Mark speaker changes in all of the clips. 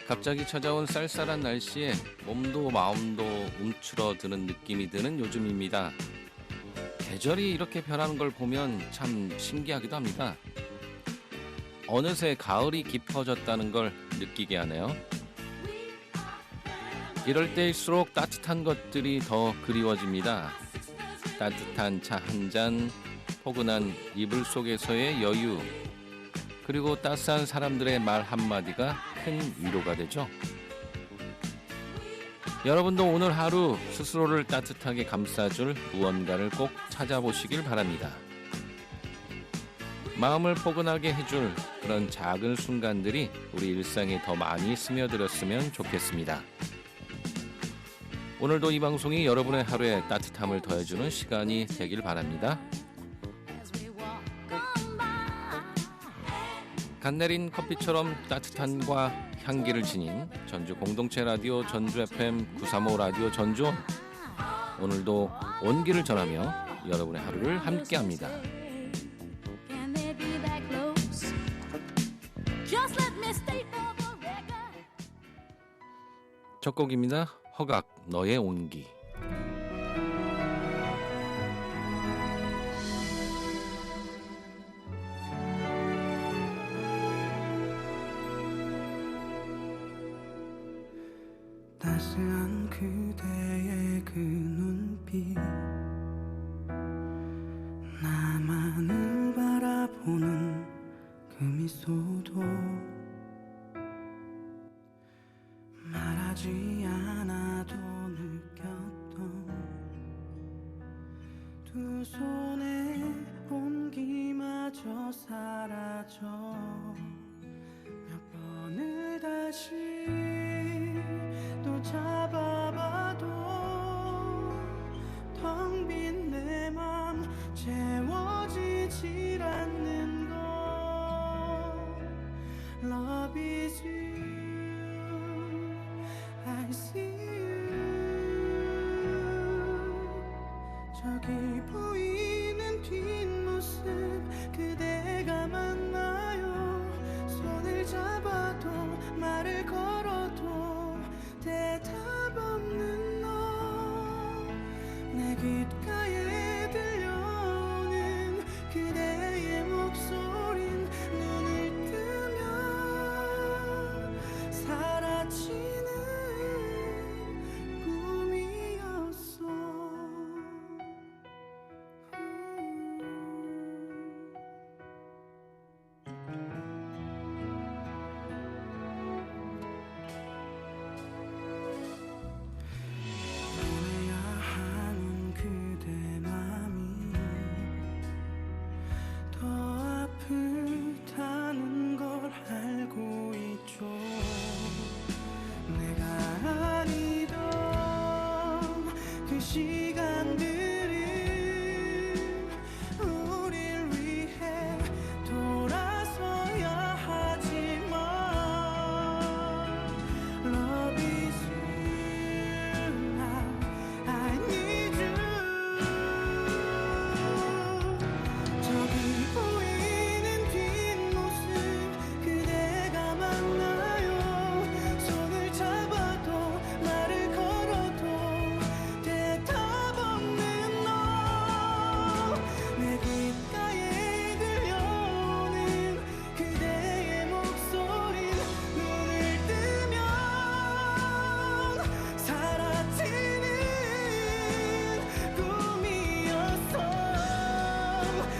Speaker 1: 갑자기 찾아온 쌀쌀한 날씨에 몸도 마음도 움츠러드는 느낌이 드는 요즘입니다. 계절이 이렇게 변하는 걸 보면 참 신기하기도 합니다. 어느새 가을이 깊어졌다는 걸 느끼게 하네요. 이럴 때일수록 따뜻한 것들이 더 그리워집니다. 따뜻한 차 한 잔, 포근한 이불 속에서의 여유, 그리고 따스한 사람들의 말 한마디가 큰 위로가 되죠. 여러분도 오늘 하루 스스로를 따뜻하게 감싸줄 무언가를 꼭 찾아보시길 바랍니다. 마음을 포근하게 해줄 그런 작은 순간들이 우리 일상에 더 많이 스며들었으면 좋겠습니다. 오늘도 이 방송이 여러분의 하루에 따뜻함을 더해주는 시간이 되길 바랍니다. 간 내린 커피처럼 따뜻함과 향기를 지닌 전주 공동체 라디오 전주 FM 935 라디오 전주. 오늘도 온기를 전하며 여러분의 하루를 함께합니다. 첫 곡입니다. 허각 너의 온기.
Speaker 2: 따스한 그대의 그 눈빛, 나만을 바라보는 그 미소도 말하지 않아도 느꼈던 두 손의 온기마저 사라져 몇 번을 다시 또 잡아봐도 텅 빈 내 맘 채워지질 않는 걸. Love is you, I see you. 저기 보이는 뒷모습 그대가 맞나요? 손을 잡아도 말을 걸어도 대답 없는 너. 내 귓가에 들려오는 그대의 목소린 눈을 뜨면 사라지는 꿈이었어. 떠나야 하는 그대 맘이 더 아프다는 걸 알고 있죠. 내가 아니던 그 시간들을 우릴 위해 돌아서야 하지만 Love is you, I need you. 저기 보이는 뒷모습 그대가 맞나요? 손을 잡아도 말을 걸어도 대답 없는 너. 내 귓가에 들려오는 그대의 목소린 눈을 뜨면 사라지는 꿈이었어.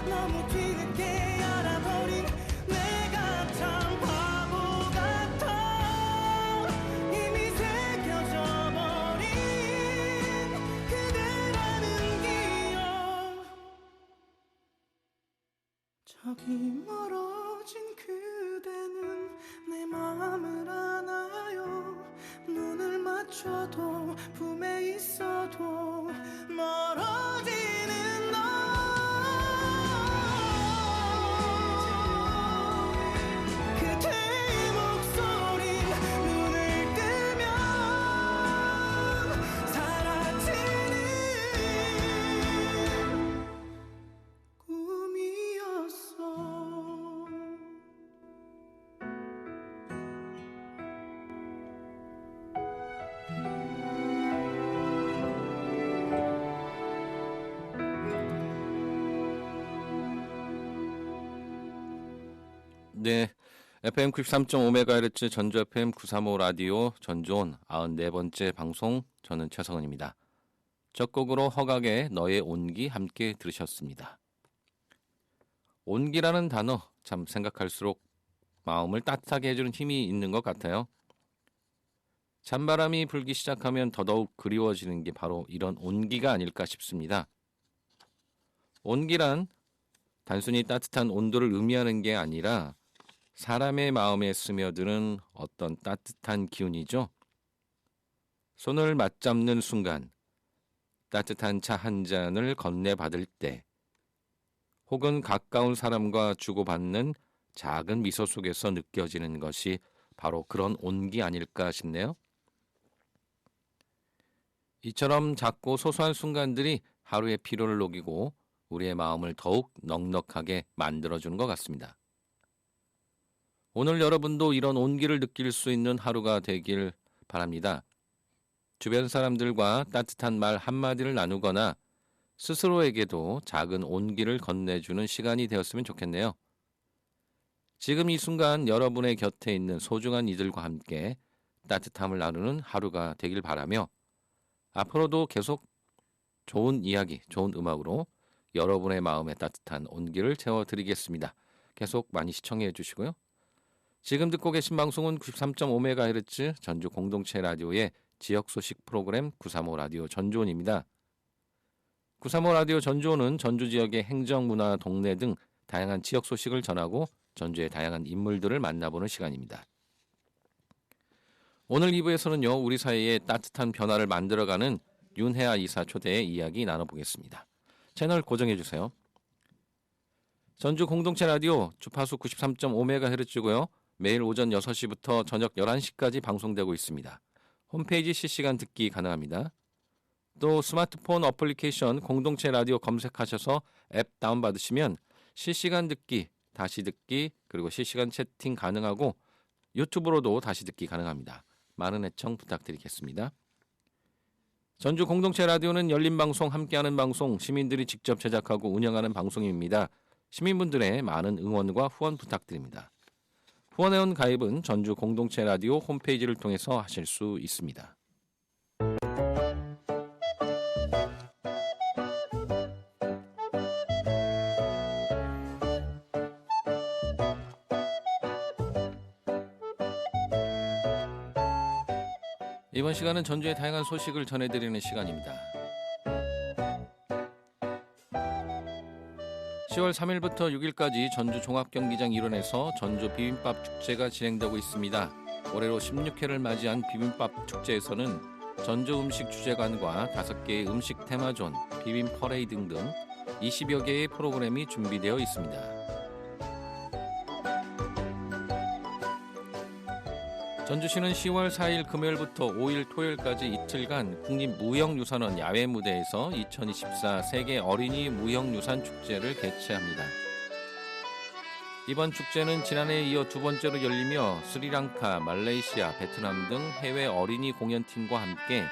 Speaker 2: 너무 뒤늦게 알아버린 내가 참 바보 같아. 이미 새겨져 버린 그대라는 기억. 저기 멀어진 그대는 내 마음을 아나요? 눈을 맞춰도 품에 있어도 멀어지는 너. 그대의 목소리 눈을 뜨면 사라지는 꿈이었어.
Speaker 1: 네, FM 93.5MHz 전주 FM 935 라디오 전주온 94번째 방송, 저는 최성은입니다. 첫 곡으로 허각의 너의 온기 함께 들으셨습니다. 온기라는 단어 참 생각할수록 마음을 따뜻하게 해주는 힘이 있는 것 같아요. 찬바람이 불기 시작하면 더더욱 그리워지는 게 바로 이런 온기가 아닐까 싶습니다. 온기란 단순히 따뜻한 온도를 의미하는 게 아니라 사람의 마음에 스며드는 어떤 따뜻한 기운이죠. 손을 맞잡는 순간, 따뜻한 차 한 잔을 건네받을 때, 혹은 가까운 사람과 주고받는 작은 미소 속에서 느껴지는 것이 바로 그런 온기 아닐까 싶네요. 이처럼 작고 소소한 순간들이 하루의 피로를 녹이고 우리의 마음을 더욱 넉넉하게 만들어주는 것 같습니다. 오늘 여러분도 이런 온기를 느낄 수 있는 하루가 되길 바랍니다. 주변 사람들과 따뜻한 말 한마디를 나누거나 스스로에게도 작은 온기를 건네주는 시간이 되었으면 좋겠네요. 지금 이 순간 여러분의 곁에 있는 소중한 이들과 함께 따뜻함을 나누는 하루가 되길 바라며 앞으로도 계속 좋은 이야기, 좋은 음악으로 여러분의 마음에 따뜻한 온기를 채워드리겠습니다. 계속 많이 시청해 주시고요. 지금 듣고 계신 방송은 93.5MHz 전주 공동체 라디오의 지역 소식 프로그램 935 라디오 전주온입니다. 935 라디오 전주온은 전주 지역의 행정, 문화, 동네 등 다양한 지역 소식을 전하고 전주의 다양한 인물들을 만나보는 시간입니다. 오늘 2부에서는요, 우리 사이에 따뜻한 변화를 만들어가는 윤혜아 이사 초대의 이야기 나눠보겠습니다. 채널 고정해주세요. 전주 공동체 라디오 주파수 93.5MHz고요. 매일 오전 6시부터 저녁 11시까지 방송되고 있습니다. 홈페이지 실시간 듣기 가능합니다. 또 스마트폰 어플리케이션 공동체 라디오 검색하셔서 앱 다운받으시면 실시간 듣기, 다시 듣기, 그리고 실시간 채팅 가능하고 유튜브로도 다시 듣기 가능합니다. 많은 애청 부탁드리겠습니다. 전주 공동체 라디오는 열린 방송, 함께하는 방송, 시민들이 직접 제작하고 운영하는 방송입니다. 시민분들의 많은 응원과 후원 부탁드립니다. 후원회원 가입은 전주 공동체 라디오 홈페이지를 통해서 하실 수 있습니다. 이번 시간은 전주의 다양한 소식을 전해드리는 시간입니다. 10월 3일부터 6일까지 전주 종합경기장 일원에서 전주 비빔밥 축제가 진행되고 있습니다. 올해로 16회를 맞이한 비빔밥 축제에서는 전주 음식 주제관과 5개의 음식 테마존, 비빔 퍼레이드 등 20여 개의 프로그램이 준비되어 있습니다. 전주시는 10월 4일 금요일부터 5일 토요일까지 이틀간 국립무형유산원 야외 무대에서 2024 세계 어린이 무형유산 축제를 개최합니다. 이번 축제는 지난해에 이어 두 번째로 열리며 스리랑카, 말레이시아, 베트남 등 해외 어린이 공연팀과 함께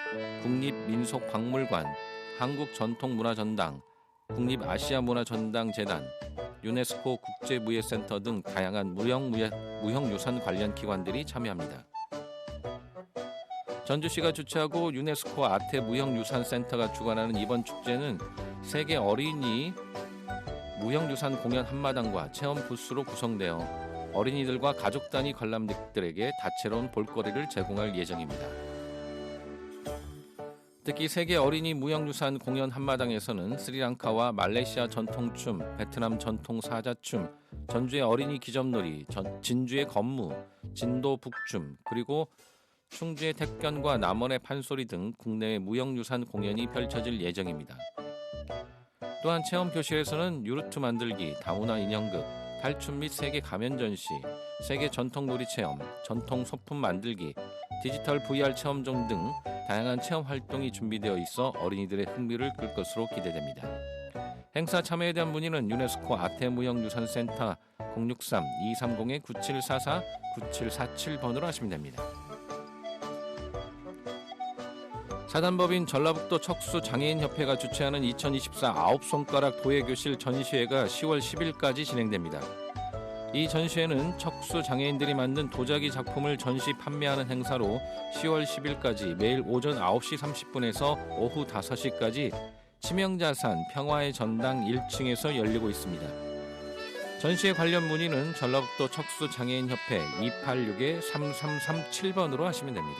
Speaker 1: 국립민속박물관, 한국전통문화전당, 국립아시아문화전당재단, 유네스코 국제무예센터 등 다양한 무형유산 관련 기관들이 참여합니다. 전주시가 주최하고 유네스코 아태무형유산센터가 주관하는 이번 축제는 세계 어린이 무형유산 공연 한마당과 체험 부스로 구성되어 어린이들과 가족 단위 관람객들에게 다채로운 볼거리를 제공할 예정입니다. 특히 세계 어린이 무형유산 공연 한마당에서는 스리랑카와 말레이시아 전통춤, 베트남 전통 사자춤, 전주의 어린이 기점놀이, 진주의 건무, 진도 북춤, 그리고 충주의 택견과 남원의 판소리 등 국내외 무형유산 공연이 펼쳐질 예정입니다. 또한 체험 교실에서는 유르트 만들기, 다문화 인형극, 탈춤 및 세계 가면 전시, 세계 전통놀이 체험, 전통 소품 만들기, 디지털 VR 체험존 등 다양한 체험 활동이 준비되어 있어 어린이들의 흥미를 끌 것으로 기대됩니다. 행사 참여에 대한 문의는 유네스코 아태무형유산센터 063-230-9744-9747번으로 하시면 됩니다. 사단법인 전라북도 척수장애인협회가 주최하는 2024 9손가락 도예교실 전시회가 10월 10일까지 진행됩니다. 이 전시회는 척수 장애인들이 만든 도자기 작품을 전시 판매하는 행사로 10월 10일까지 매일 오전 9시 30분에서 오후 5시까지 치명자산 평화의 전당 1층에서 열리고 있습니다. 전시회 관련 문의는 전라북도 척수 장애인협회 286-3337번으로 하시면 됩니다.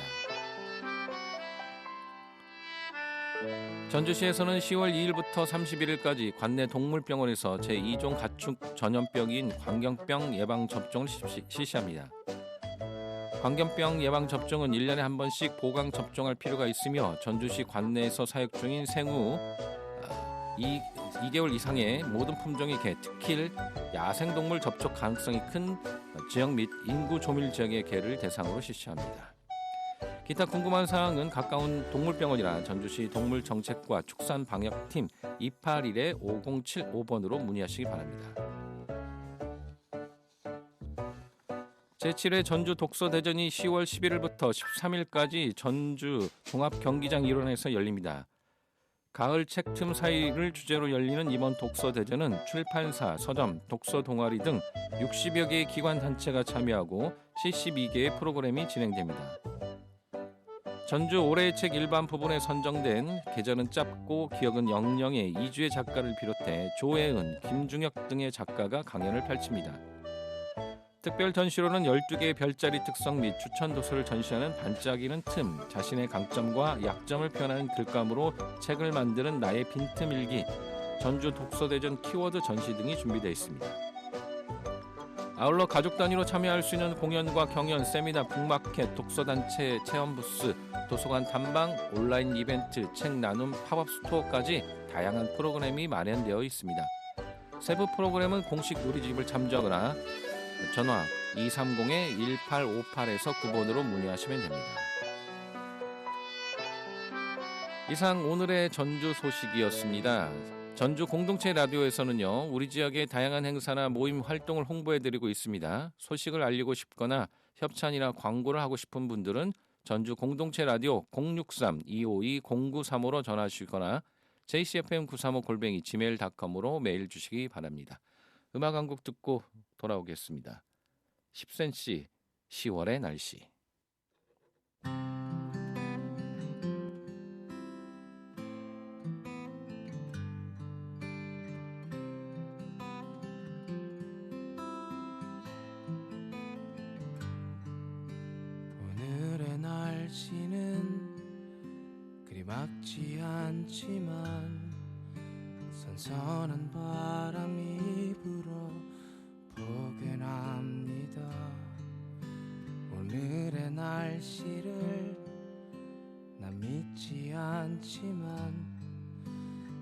Speaker 1: 전주시에서는 10월 2일부터 31일까지 관내 동물병원에서 제2종 가축 전염병인 광견병 예방접종을 실시합니다. 광견병 예방접종은 1년에 한 번씩 보강 접종할 필요가 있으며 전주시 관내에서 사육 중인 생후 2개월 이상의 모든 품종의 개, 특히 야생동물 접촉 가능성이 큰 지역 및 인구 조밀 지역의 개를 대상으로 실시합니다. 기타 궁금한 사항은 가까운 동물병원이나 전주시 동물정책과 축산방역팀 281-5075번으로 문의하시기 바랍니다. 제7회 전주 독서대전이 10월 11일부터 13일까지 전주 종합경기장 일원에서 열립니다. 가을 책틈 사이를 주제로 열리는 이번 독서대전은 출판사, 서점, 독서 동아리 등 60여 개의 기관단체가 참여하고 72개의 프로그램이 진행됩니다. 전주 올해의 책 일반 부분에 선정된 계절은 짧고 기억은 영영의 이주의 작가를 비롯해 조혜은, 김중혁 등의 작가가 강연을 펼칩니다. 특별 전시로는 12개의 별자리 특성 및 추천 도서를 전시하는 반짝이는 틈, 자신의 강점과 약점을 표현하는 글감으로 책을 만드는 나의 빈틈 일기, 전주 독서대전 키워드 전시 등이 준비되어 있습니다. 아울러 가족 단위로 참여할 수 있는 공연과 경연, 세미나, 북마켓, 독서단체 체험 부스, 도서관 탐방, 온라인 이벤트, 책 나눔, 팝업 스토어까지 다양한 프로그램이 마련되어 있습니다. 세부 프로그램은 공식 누리집을 참조하거나 전화 230-1858에서 9번으로 문의하시면 됩니다. 이상 오늘의 전주 소식이었습니다. 전주 공동체 라디오에서는요, 우리 지역의 다양한 행사나 모임 활동을 홍보해드리고 있습니다. 소식을 알리고 싶거나 협찬이나 광고를 하고 싶은 분들은 전주 공동체 라디오 063-252-0935로 전화주시거나 jcfm935@gmail.com으로 메일 주시기 바랍니다. 음악 한 곡 듣고 돌아오겠습니다. 10cm 10월의 날씨.
Speaker 2: 오늘의 날씨는 그리 막지 않지만 선선한 바람이 불어 보게 합니다. 오늘의 날씨를 난 믿지 않지만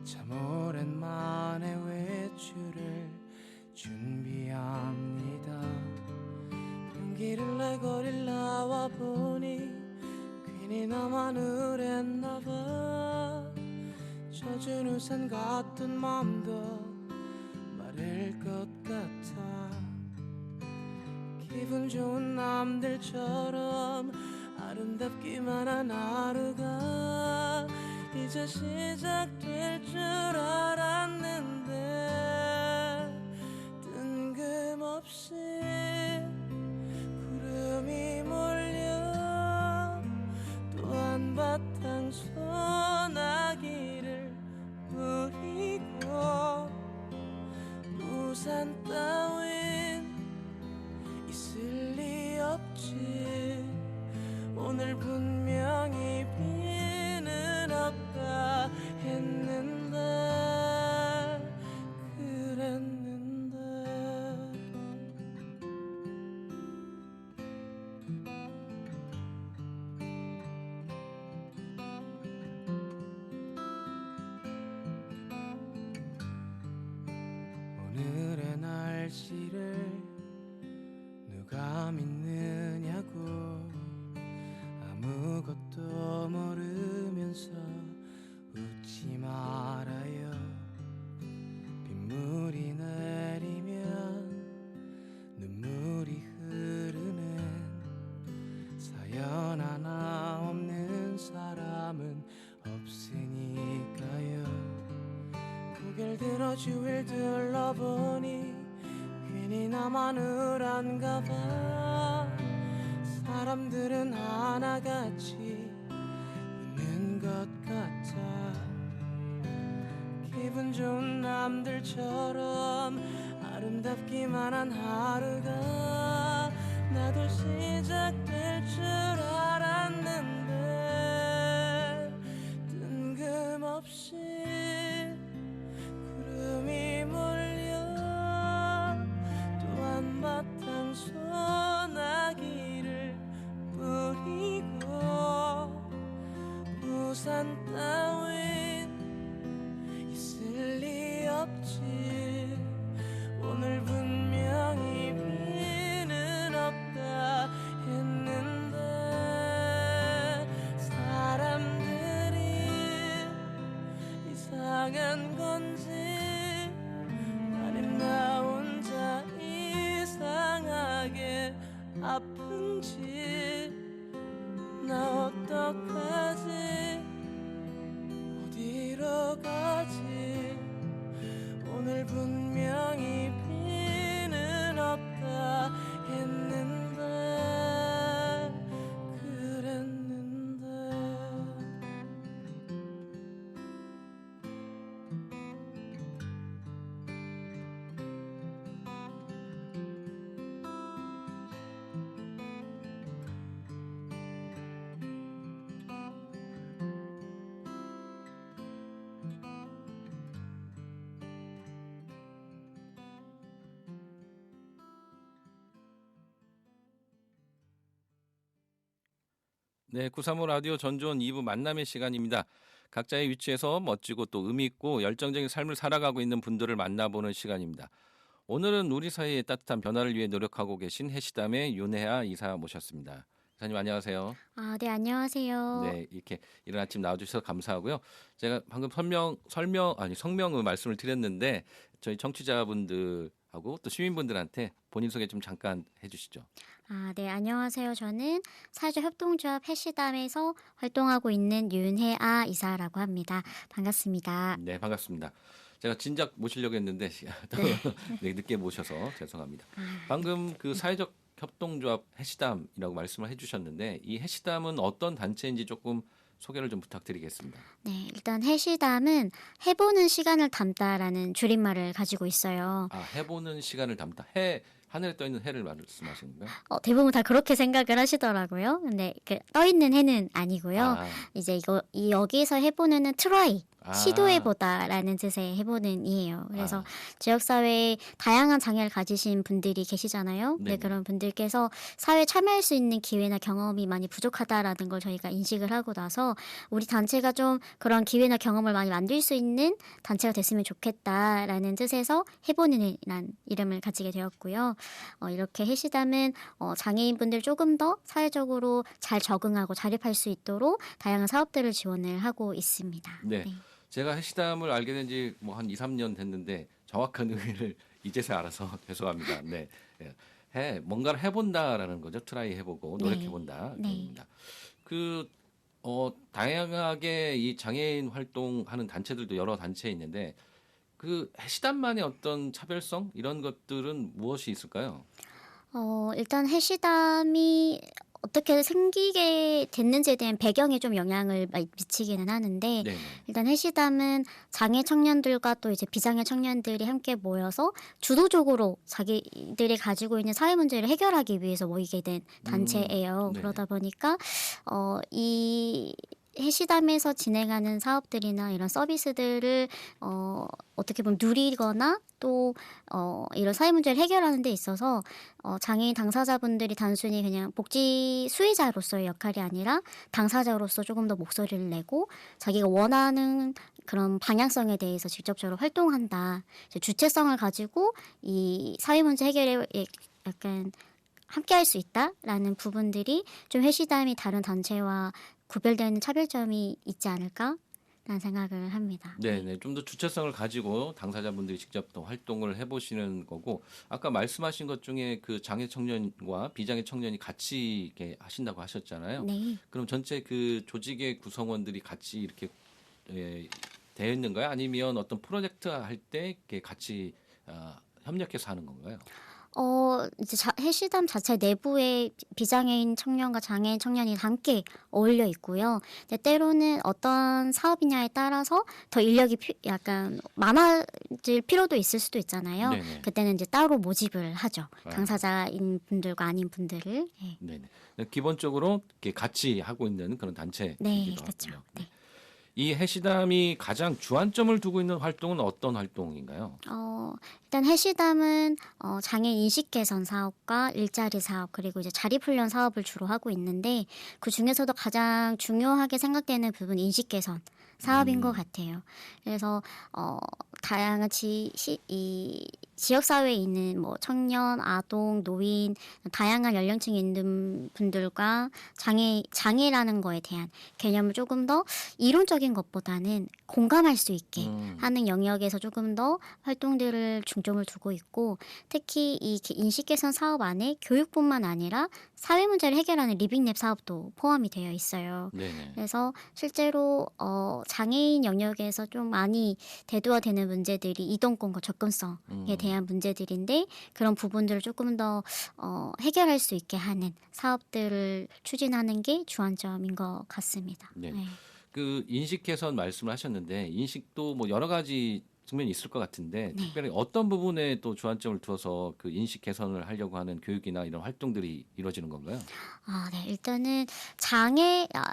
Speaker 2: 참 오랜만에 외출을 준비합니다. 용기를 내 거리를 나와 보니 괜히 나만 우울했나봐. 젖은 우산 같은 맘도 마를 것 같아. 기분 좋은 남들처럼 아름답기만 한 하루가 이제 시작될 줄 알았는데 뜬금없이 구름이 몰려 또 한바탕 소나기를 부리고 우산 따윈 있을 리 없지. 오늘 분명히 비는 없다 했는데 그랬는데 오늘의 날씨를 누가 믿느냐고 아무것도 모르면서 웃지 말아요. 빗물이 내리면 눈물이 흐르는 사연 하나 없는 사람은 없으니까요. 고개를 들어 주위를 둘러보니 괜히 눈이 나마늘한가 봐. 사람들은 하나같이 웃는 것 같아. 기분 좋은 남들처럼 아름답기만 한 하루가 나도 시작될 줄 알았는데 뜬금없이 구름이 몰려 또 한바탕 소나기를 뿌리고 우산 따윈 있을 리 없지. 오늘 분명히 비는 없다 했는데 사람들이 이상한 건지 아님 나 혼자 이상하게 아픈지. 나 어떡하지? 어디로 가지? 오늘 분명히 비는 없다 했는데 그랬는데.
Speaker 1: 네, 935 라디오 전주원 2부 만남의 시간입니다. 각자의 위치에서 멋지고 또 의미 있고 열정적인 삶을 살아가고 있는 분들을 만나보는 시간입니다. 오늘은 우리 사회의 따뜻한 변화를 위해 노력하고 계신 해시담의 윤혜아 이사 모셨습니다. 이사님 안녕하세요.
Speaker 3: 아, 네, 안녕하세요.
Speaker 1: 네, 이렇게 이른 아침 나와주셔서 감사하고요. 제가 방금 성명의 말씀을 드렸는데 저희 청취자분들하고 또 시민분들한테 본인 소개 좀 잠깐 해주시죠.
Speaker 3: 아, 네, 안녕하세요. 저는 사회적 협동조합 해시담에서 활동하고 있는 윤혜아 이사라고 합니다. 반갑습니다.
Speaker 1: 네, 반갑습니다. 제가 진작 모시려고 했는데 네, 늦게 모셔서 죄송합니다. 방금 그 사회적 협동조합 해시담이라고 말씀을 해주셨는데 이 해시담은 어떤 단체인지 조금 소개를 좀 부탁드리겠습니다.
Speaker 3: 네, 일단 해시담은 해보는 시간을 담다라는 줄임말을 가지고 있어요.
Speaker 1: 아, 해보는 시간을 담다. 하늘에 떠 있는 해를 말씀하시는 건가요?
Speaker 3: 대부분 다 그렇게 생각을 하시더라고요. 근데 떠 있는 해는 아니고요.
Speaker 1: 아,
Speaker 3: 이제 여기서 해보는은 트라이.
Speaker 1: 아.
Speaker 3: 시도해보다라는 뜻의 해보는이에요. 그래서 지역사회에 다양한 장애를 가지신 분들이 계시잖아요.
Speaker 1: 네네.
Speaker 3: 네, 그런 분들께서 사회에 참여할 수 있는 기회나 경험이 많이 부족하다라는 걸 저희가 인식을 하고 나서 우리 단체가 좀 그런 기회나 경험을 많이 만들 수 있는 단체가 됐으면 좋겠다라는 뜻에서 해보는이란 이름을 가지게 되었고요. 이렇게 해시담은 장애인분들 조금 더 사회적으로 잘 적응하고 자립할 수 있도록 다양한 사업들을 지원을 하고 있습니다.
Speaker 1: 네. 제가 해시담을 알게 된 지 뭐 한 2, 3년 됐는데 정확한 의미를 이제서야 알아서 죄송합니다. 네. 뭔가를 해본다라는 거죠. 트라이 해보고 노력해본다.
Speaker 3: 네.
Speaker 1: 입니다. 다양하게 이 장애인 활동하는 단체들도 여러 단체 있는데 그 해시담만의 어떤 차별성 이런 것들은 무엇이 있을까요?
Speaker 3: 일단 해시담이 어떻게 생기게 됐는지에 대한 배경에 좀 영향을 미치기는 하는데
Speaker 1: 네.
Speaker 3: 일단 해시담은 장애 청년들과 또 이제 비장애 청년들이 함께 모여서 주도적으로 자기들이 가지고 있는 사회 문제를 해결하기 위해서 모이게 된 단체예요.
Speaker 1: 네네.
Speaker 3: 그러다 보니까 이 해시담에서 진행하는 사업들이나 이런 서비스들을 어떻게 보면 누리거나 또 이런 사회 문제를 해결하는 데 있어서 장애인 당사자분들이 단순히 그냥 복지 수혜자로서의 역할이 아니라 당사자로서 조금 더 목소리를 내고 자기가 원하는 그런 방향성에 대해서 직접적으로 활동한다. 주체성을 가지고 이 사회 문제 해결에 약간 함께할 수 있다라는 부분들이 좀 해시담이 다른 단체와 구별되는 차별점이 있지 않을까라는 생각을 합니다.
Speaker 1: 네. 좀 더 주체성을 가지고 당사자분들이 직접 또 활동을 해보시는 거고 아까 말씀하신 것 중에 그 장애 청년과 비장애 청년이 같이 이렇게 하신다고 하셨잖아요.
Speaker 3: 네.
Speaker 1: 그럼 전체 그 조직의 구성원들이 같이 이렇게 되어 있는가요? 아니면 어떤 프로젝트 할 때 이렇게 같이 협력해서 하는 건가요?
Speaker 3: 이제 해시담 자체 내부에 비장애인 청년과 장애인 청년이 함께 어울려 있고요. 근데 때로는 어떤 사업이냐에 따라서 더 인력이 약간 많아질 필요도 있을 수도 있잖아요.
Speaker 1: 네네.
Speaker 3: 그때는 이제 따로 모집을 하죠.
Speaker 1: 아.
Speaker 3: 당사자인 분들과 아닌 분들을. 예.
Speaker 1: 네네. 기본적으로 이렇게 같이 하고 있는 그런 단체이기도
Speaker 3: 네, 그렇죠.
Speaker 1: 하군요.
Speaker 3: 네.
Speaker 1: 이 해시담이 가장 주안점을 두고 있는 활동은 어떤 활동인가요?
Speaker 3: 일단 해시담은 장애인 인식 개선 사업과 일자리 사업 그리고 이제 자립훈련 사업을 주로 하고 있는데 그 중에서도 가장 중요하게 생각되는 부분 인식 개선 사업인 것 같아요. 그래서 다양한 이 지역 사회에 있는 뭐 청년, 아동, 노인 다양한 연령층에 있는 분들과 장애라는 거에 대한 개념을 조금 더 이론적인 것보다는 공감할 수 있게 하는 영역에서 조금 더 활동들을 중점을 두고 있고 특히 이 인식 개선 사업 안에 교육뿐만 아니라 사회 문제를 해결하는 리빙랩 사업도 포함이 되어 있어요.
Speaker 1: 네네.
Speaker 3: 그래서 실제로 장애인 영역에서 좀 많이 대두화되는 문제들이 이동권과 접근성에 대한 문제들인데 그런 부분들을 조금 더 해결할 수 있게 하는 사업들을 추진하는 게 주안점인 것 같습니다.
Speaker 1: 네.
Speaker 3: 네.
Speaker 1: 그 인식 개선 말씀을 하셨는데 인식도 뭐 여러 가지 측면이 있을 것 같은데
Speaker 3: 네.
Speaker 1: 특별히 어떤 부분에 또 주안점을 두어서 그 인식 개선을 하려고 하는 교육이나 이런 활동들이 이루어지는 건가요?
Speaker 3: 네. 일단은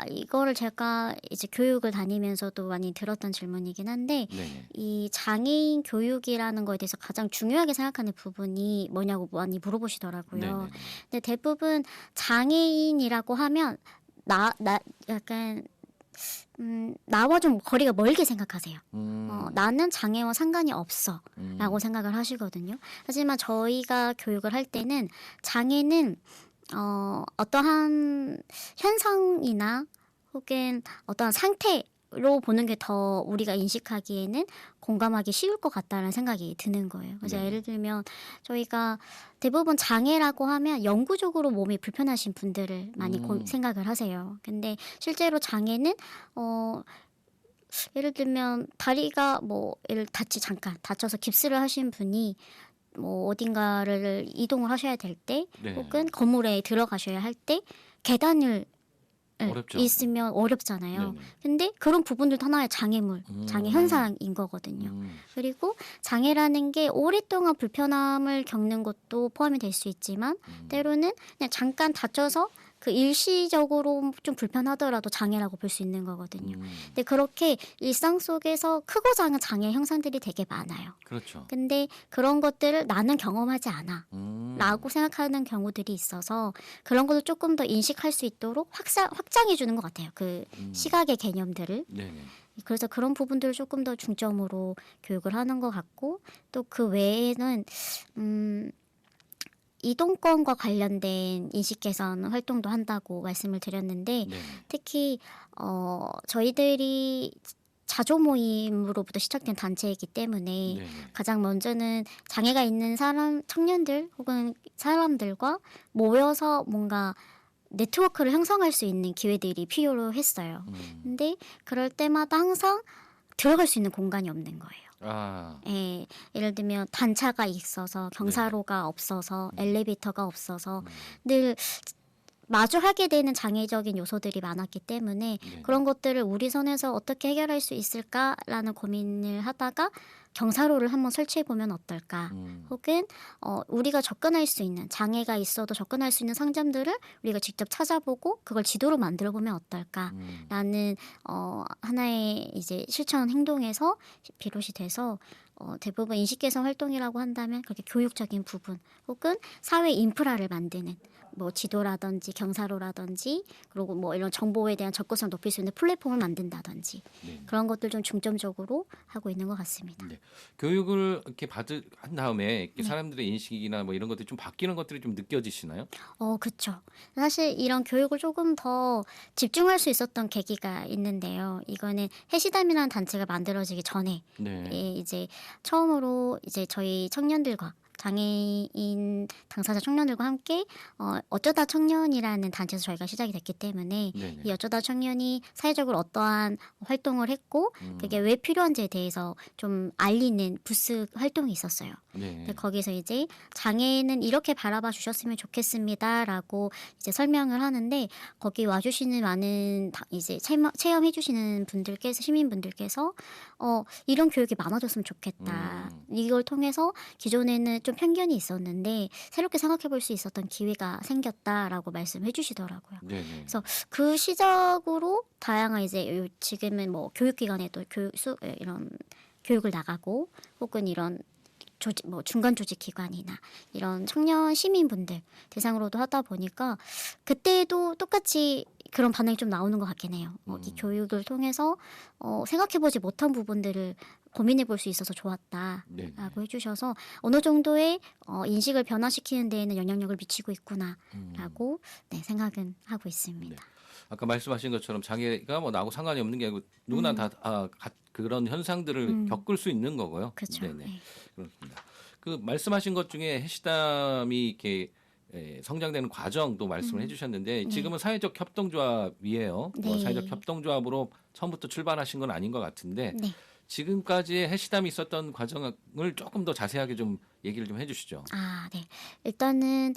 Speaker 3: 이거를 제가 이제 교육을 다니면서도 많이 들었던 질문이긴 한데
Speaker 1: 네네.
Speaker 3: 이 장애인 교육이라는 거에 대해서 가장 중요하게 생각하는 부분이 뭐냐고 많이 물어보시더라고요.
Speaker 1: 네네네.
Speaker 3: 근데 대부분 장애인이라고 하면 약간 나와 좀 거리가 멀게 생각하세요. 나는 장애와 상관이 없어 라고 생각을 하시거든요. 하지만 저희가 교육을 할 때는 장애는 어떠한 현상이나 혹은 어떠한 상태로 보는 게 더 우리가 인식하기에는 공감하기 쉬울 것 같다는 생각이 드는 거예요. 그래서
Speaker 1: 네.
Speaker 3: 예를 들면 저희가 대부분 장애라고 하면 영구적으로 몸이 불편하신 분들을 많이 생각을 하세요. 근데 실제로 장애는 예를 들면 다리가 잠깐 다쳐서 깁스를 하신 분이 뭐 어딘가를 이동을 하셔야 될 때
Speaker 1: 네.
Speaker 3: 혹은 건물에 들어가셔야 할 때 계단을
Speaker 1: 어렵죠.
Speaker 3: 있으면 어렵잖아요.
Speaker 1: 네네.
Speaker 3: 근데 그런 부분들도 하나의 장애 현상인 거거든요. 그리고 장애라는 게 오랫동안 불편함을 겪는 것도 포함이 될 수 있지만 때로는 그냥 잠깐 다쳐서 그 일시적으로 좀 불편하더라도 장애라고 볼 수 있는 거거든요. 근데 그렇게 일상 속에서 크고 작은 장애 형상들이 되게 많아요.
Speaker 1: 그렇죠.
Speaker 3: 근데 그런 것들을 나는 경험하지 않아 라고 생각하는 경우들이 있어서 그런 것도 조금 더 인식할 수 있도록 확장해 주는 것 같아요. 그 시각의 개념들을.
Speaker 1: 네네.
Speaker 3: 그래서 그런 부분들을 조금 더 중점으로 교육을 하는 것 같고 또 그 외에는 이동권과 관련된 인식 개선 활동도 한다고 말씀을 드렸는데
Speaker 1: 네네.
Speaker 3: 특히 저희들이 자조 모임으로부터 시작된 단체이기 때문에
Speaker 1: 네네.
Speaker 3: 가장 먼저는 장애가 있는 청년들 혹은 사람들과 모여서 뭔가 네트워크를 형성할 수 있는 기회들이 필요로 했어요. 근데 그럴 때마다 항상 들어갈 수 있는 공간이 없는 거예요. 예를 들면 단차가 있어서 경사로가 없어서 엘리베이터가 없어서 늘 마주하게 되는 장애적인 요소들이 많았기 때문에 그런 것들을 우리 선에서 어떻게 해결할 수 있을까라는 고민을 하다가 경사로를 한번 설치해 보면 어떨까? 혹은 우리가 접근할 수 있는 장애가 있어도 접근할 수 있는 상점들을 우리가 직접 찾아보고 그걸 지도로 만들어 보면 어떨까?라는 하나의 이제 실천 행동에서 비롯이 돼서 대부분 인식 개선 활동이라고 한다면 그렇게 교육적인 부분 혹은 사회 인프라를 만드는 뭐 지도라든지 경사로라든지 그리고 뭐 이런 정보에 대한 접근성을 높일 수 있는 플랫폼을 만든다든지 그런 것들 좀 중점적으로 하고 있는 것 같습니다.
Speaker 1: 네. 교육을 이렇게 한 다음에 이렇게 사람들의 인식이나 뭐 이런 것들이 좀 바뀌는 것들이 좀 느껴지시나요?
Speaker 3: 그렇죠. 사실 이런 교육을 조금 더 집중할 수 있었던 계기가 있는데요. 이거는 해시담이라는 단체가 만들어지기 전에
Speaker 1: 네.
Speaker 3: 이제 처음으로 이제 저희 청년들과 장애인 당사자 청년들과 함께 어쩌다 청년이라는 단체에서 저희가 시작이 됐기 때문에
Speaker 1: 네네.
Speaker 3: 이 어쩌다 청년이 사회적으로 어떠한 활동을 했고 그게 왜 필요한지에 대해서 좀 알리는 부스 활동이 있었어요.
Speaker 1: 네.
Speaker 3: 근데 거기서 이제 장애인은 이렇게 바라봐 주셨으면 좋겠습니다라고 이제 설명을 하는데 거기 와주시는 많은 이제 체험해 주시는 분들께서 시민분들께서 이런 교육이 많아졌으면 좋겠다. 이걸 통해서 기존에는 좀 편견이 있었는데 새롭게 생각해 볼 수 있었던 기회가 생겼다라고 말씀해 주시더라고요.
Speaker 1: 네네.
Speaker 3: 그래서 그 시작으로 다양한 이제 지금은 뭐 교육기관에도 이런 교육을 나가고 혹은 이런 조직 뭐 중간 조직 기관이나 이런 청년 시민분들 대상으로도 하다 보니까 그때도 똑같이 그런 반응이 좀 나오는 것 같긴 해요. 이 교육을 통해서 생각해보지 못한 부분들을 고민해 볼 수 있어서 좋았다라고
Speaker 1: 네네.
Speaker 3: 해주셔서 어느 정도의 인식을 변화시키는 데에는 영향력을 미치고 있구나라고 생각은 하고 있습니다.
Speaker 1: 네. 아까 말씀하신 것처럼 장애가 뭐 나하고 상관이 없는 게 아니고 누구나 다 그런 현상들을 겪을 수 있는 거고요.
Speaker 3: 그렇죠.
Speaker 1: 네네.
Speaker 3: 네.
Speaker 1: 그렇습니다. 그 말씀하신 것 중에 해시담이 이렇게 성장되는 과정도 말씀을 해주셨는데 지금은 사회적 협동조합이에요. 뭐
Speaker 3: 네.
Speaker 1: 사회적 협동조합으로 처음부터 출발하신 건 아닌 것 같은데
Speaker 3: 네.
Speaker 1: 지금까지의 해시담이 있었던 과정을 조금 더 자세하게 좀 얘기를 좀 해주시죠.
Speaker 3: 네. 일단은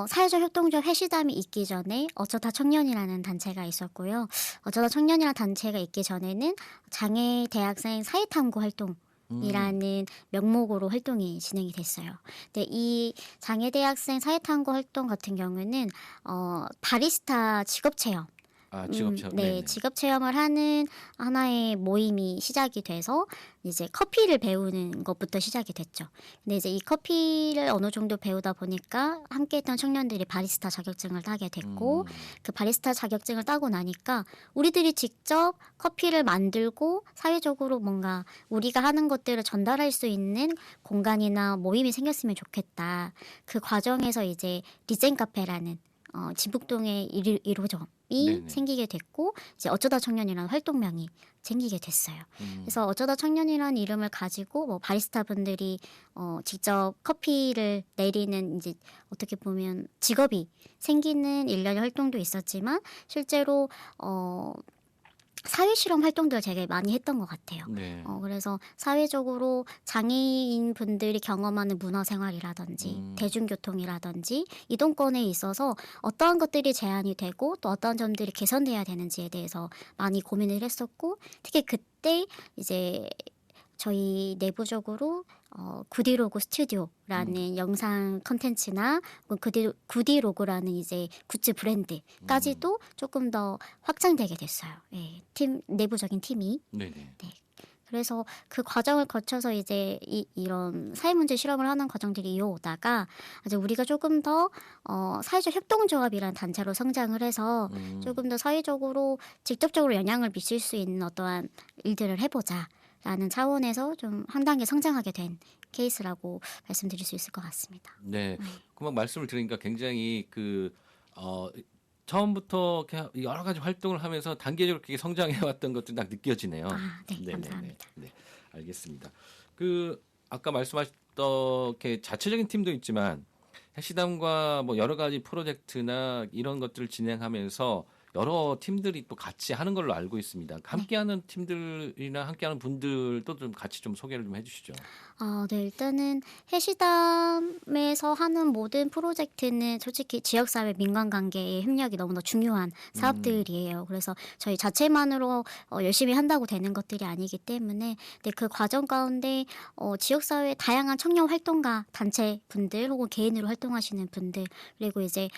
Speaker 3: 사회적 협동조합 해시담이 있기 전에 어쩌다 청년이라는 단체가 있었고요. 어쩌다 청년이라는 단체가 있기 전에는 장애 대학생 사회탐구 활동이라는 명목으로 활동이 진행이 됐어요. 근데 이 장애 대학생 사회탐구 활동 같은 경우는 바리스타 직업 체험
Speaker 1: 직업 체험. 네네.
Speaker 3: 직업 체험을 하는 하나의 모임이 시작이 돼서 이제 커피를 배우는 것부터 시작이 됐죠. 근데 이제 이 커피를 어느 정도 배우다 보니까 함께했던 청년들이 바리스타 자격증을 따게 됐고 그 바리스타 자격증을 따고 나니까 우리들이 직접 커피를 만들고 사회적으로 뭔가 우리가 하는 것들을 전달할 수 있는 공간이나 모임이 생겼으면 좋겠다. 그 과정에서 이제 리젠 카페라는 진북동의 1호점이
Speaker 1: 네네.
Speaker 3: 생기게 됐고 이제 어쩌다 청년이라는 활동명이 생기게 됐어요. 그래서 어쩌다 청년이라는 이름을 가지고 뭐 바리스타 분들이 직접 커피를 내리는 이제 어떻게 보면 직업이 생기는 일련의 활동도 있었지만 실제로 사회 실험 활동들을 되게 많이 했던 것 같아요.
Speaker 1: 네.
Speaker 3: 그래서 사회적으로 장애인 분들이 경험하는 문화생활이라든지 대중교통이라든지 이동권에 있어서 어떠한 것들이 제한이 되고 또 어떠한 점들이 개선돼야 되는지에 대해서 많이 고민을 했었고 특히 그때 이제 저희 내부적으로 구디로그 스튜디오라는 영상 컨텐츠나 구디로그라는 이제 굿즈 브랜드까지도 조금 더 확장되게 됐어요. 예, 내부적인 팀이.
Speaker 1: 네네.
Speaker 3: 네. 그래서 그 과정을 거쳐서 이제 이런 사회문제 실험을 하는 과정들이 이어오다가 이제 우리가 조금 더 사회적 협동조합이라는 단체로 성장을 해서 조금 더 사회적으로 직접적으로 영향을 미칠 수 있는 어떠한 일들을 해보자. 라는 차원에서 좀 한 단계 성장하게 된 케이스라고 말씀드릴 수 있을 것 같습니다.
Speaker 1: 네. 그만 말씀을 들으니까 굉장히 처음부터 이렇게 여러 가지 활동을 하면서 단계적으로 이렇게 성장해 왔던 것도 딱 느껴지네요.
Speaker 3: 네,
Speaker 1: 네네네.
Speaker 3: 감사합니다.
Speaker 1: 네, 알겠습니다. 아까 말씀하셨던 이렇게 자체적인 팀도 있지만 해시담과 뭐 여러 가지 프로젝트나 이런 것들을 진행하면서 여러 팀들이 또 같이 하는 걸로 알고 있습니다. 함께하는 팀들이나 함께하는 분들도 좀 같이 좀 소개를 좀 해주시죠.
Speaker 3: 네, 일단은 해시담에서 하는 모든 프로젝트는 솔직히 지역사회 민간관계의 협력이 너무나 중요한 사업들이에요. 그래서 저희 자체만으로 열심히 한다고 되는 것들이 아니기 때문에 근데 그 과정 가운데 지역사회의 다양한 청년 활동가 단체 분들 혹은 개인으로 활동하시는 분들 그리고 이제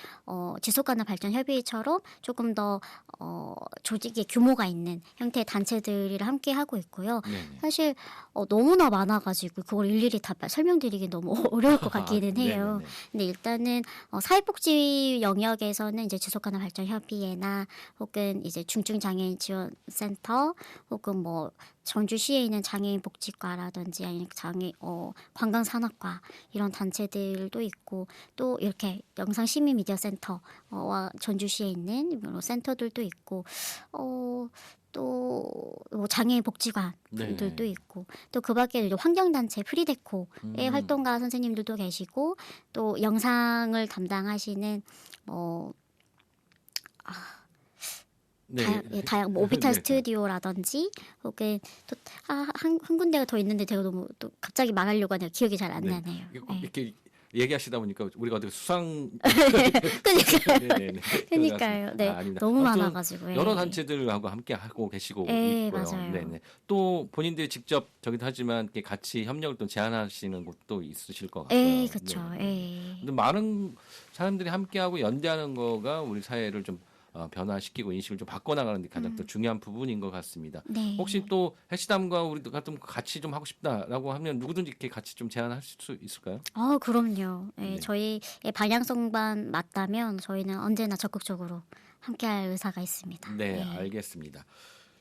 Speaker 3: 지속가능 발전 협의회처럼 조금 더 조직의 규모가 있는 형태의 단체들이랑 함께 하고 있고요.
Speaker 1: 네네.
Speaker 3: 사실 너무나 많아가지고 그걸 일일이 다 설명드리기 너무 어려울 것 같기는 해요.
Speaker 1: 네네네.
Speaker 3: 근데 일단은 사회복지 영역에서는 이제 지속가능 발전 협의회나 혹은 이제 중증장애인 지원센터 혹은 뭐 전주시에 있는 장애인 복지과라든지 아니면 관광산업과 이런 단체들도 있고 또 이렇게 영상 시민 미디어 센터와 전주시에 있는 이런 센터들도 있고 또뭐 장애인 복지관 분들도
Speaker 1: 네.
Speaker 3: 있고 또 그밖에 이제 환경단체 프리데코의 활동가 선생님들도 계시고 또 영상을 담당하시는 뭐
Speaker 1: 네.
Speaker 3: 다양 뭐 오비탈
Speaker 1: 네.
Speaker 3: 스튜디오라든지 혹은 또 한 군데가 더 있는데 제가 너무 또 갑자기 말하려고 하네요. 기억이 잘 안
Speaker 1: 네.
Speaker 3: 나네요. 네.
Speaker 1: 이렇게 얘기하시다 보니까 우리가 어떻게 수상
Speaker 3: 그러니까요.
Speaker 1: 네네네.
Speaker 3: 그러니까요. 네.
Speaker 1: 아닙니다.
Speaker 3: 너무
Speaker 1: 아무튼
Speaker 3: 많아가지고.
Speaker 1: 여러
Speaker 3: 예.
Speaker 1: 단체들하고 함께 하고 계시고
Speaker 3: 예,
Speaker 1: 있고요.
Speaker 3: 맞아요.
Speaker 1: 네네. 또 본인들이 직접 저기도 하지만 이렇게 같이 협력을 또 제안하시는 곳도 있으실 것 같고요.
Speaker 3: 예, 그렇죠.
Speaker 1: 네네.
Speaker 3: 예.
Speaker 1: 근데 많은 사람들이 함께하고 연대하는 거가 우리 사회를 좀 변화시키고 인식을 좀 바꿔나가는 데 가장 또 중요한 부분인 것 같습니다.
Speaker 3: 네.
Speaker 1: 혹시 또 해시담과 우리도 같이 좀 하고 싶다라고 하면 누구든지 이렇게 같이 좀 제안하실 수 있을까요?
Speaker 3: 그럼요. 예,
Speaker 1: 네.
Speaker 3: 저희의 방향성만 맞다면 저희는 언제나 적극적으로 함께할 의사가 있습니다.
Speaker 1: 네,
Speaker 3: 예.
Speaker 1: 알겠습니다.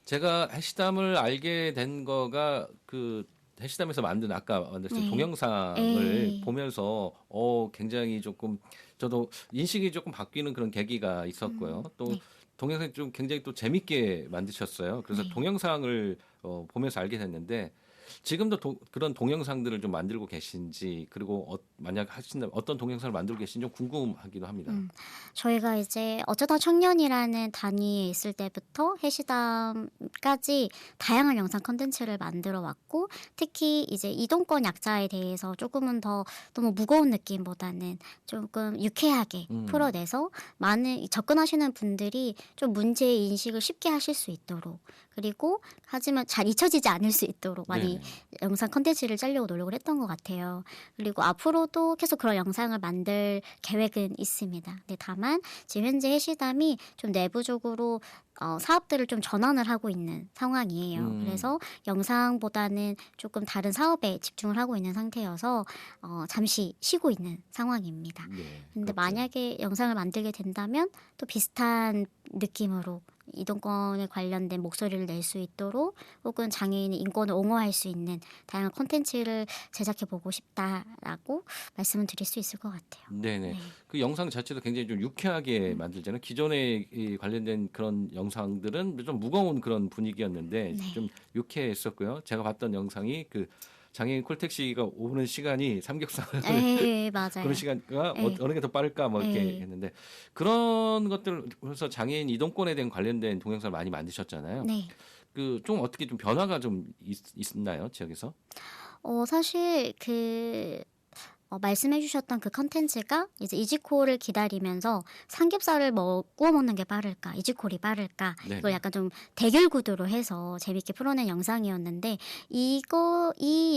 Speaker 1: 제가 해시담을 알게 된 거가 그 해시담에서 만든 아까 만드신
Speaker 3: 네.
Speaker 1: 동영상을
Speaker 3: 예.
Speaker 1: 보면서 굉장히 조금 저도 인식이 조금 바뀌는 그런 계기가 있었고요. 또
Speaker 3: 네.
Speaker 1: 동영상이 좀 굉장히 또 재밌게 만드셨어요. 그래서
Speaker 3: 네.
Speaker 1: 동영상을 보면서 알게 됐는데 지금도 그런 동영상들을 좀 만들고 계신지 그리고 만약 하신다면 어떤 동영상을 만들고 계신지 좀 궁금하기도 합니다.
Speaker 3: 저희가 이제 어쩌다 청년이라는 단위에 있을 때부터 해시담까지 다양한 영상 컨텐츠를 만들어 왔고 특히 이제 이동권 약자에 대해서 조금은 더 너무 무거운 느낌보다는 조금 유쾌하게 풀어내서 많은 접근하시는 분들이 좀 문제 인식을 쉽게 하실 수 있도록 그리고 하지만 잘 잊혀지지 않을 수 있도록 많이
Speaker 1: 네네.
Speaker 3: 영상 컨텐츠를 짜려고 노력을 했던 것 같아요. 그리고 앞으로도 계속 그런 영상을 만들 계획은 있습니다. 근데 다만 지금 현재 해시담이 좀 내부적으로 사업들을 좀 전환을 하고 있는 상황이에요. 그래서 영상보다는 조금 다른 사업에 집중을 하고 있는 상태여서 잠시 쉬고 있는 상황입니다.
Speaker 1: 네,
Speaker 3: 근데
Speaker 1: 그렇군요.
Speaker 3: 만약에 영상을 만들게 된다면 또 비슷한 느낌으로 이동권에 관련된 목소리를 낼 수 있도록 혹은 장애인의 인권을 옹호할 수 있는 다양한 콘텐츠를 제작해 보고 싶다라고 말씀을 드릴 수 있을 것 같아요.
Speaker 1: 네네.
Speaker 3: 네.
Speaker 1: 그 영상 자체도 굉장히 좀 유쾌하게 만들잖아요. 기존에 관련된 그런 영상들은 좀 무거운 그런 분위기였는데
Speaker 3: 네.
Speaker 1: 좀 유쾌했었고요. 제가 봤던 영상이 그 장애인 콜택시가 오는 시간이 삼겹살을
Speaker 3: 네, 맞아요.
Speaker 1: 그런 시간과
Speaker 3: 네.
Speaker 1: 어느 게 더 빠를까 뭐 이렇게
Speaker 3: 네.
Speaker 1: 했는데 그런 것들 그래서 장애인 이동권에 대한 관련된 동영상을 많이 만드셨잖아요.
Speaker 3: 네.
Speaker 1: 그 좀 어떻게 좀 변화가 좀 있나요, 지역에서?
Speaker 3: 사실 말씀해 주셨던 그 컨텐츠가 이제 이지콜을 기다리면서 삼겹살을 구워 먹는 게 빠를까, 이지콜이 빠를까,
Speaker 1: 네네.
Speaker 3: 이걸 약간 좀 대결 구도로 해서 재밌게 풀어낸 영상이었는데 이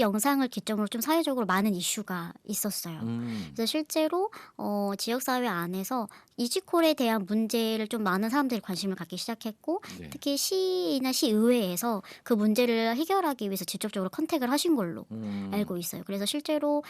Speaker 3: 영상을 기점으로 좀 사회적으로 많은 이슈가 있었어요. 그래서 실제로 지역사회 안에서 이지콜에 대한 문제를 좀 많은 사람들이 관심을 갖기 시작했고
Speaker 1: 네.
Speaker 3: 특히 시나 시의회에서 그 문제를 해결하기 위해서 직접적으로 컨택을 하신 걸로 알고 있어요. 그래서 실제로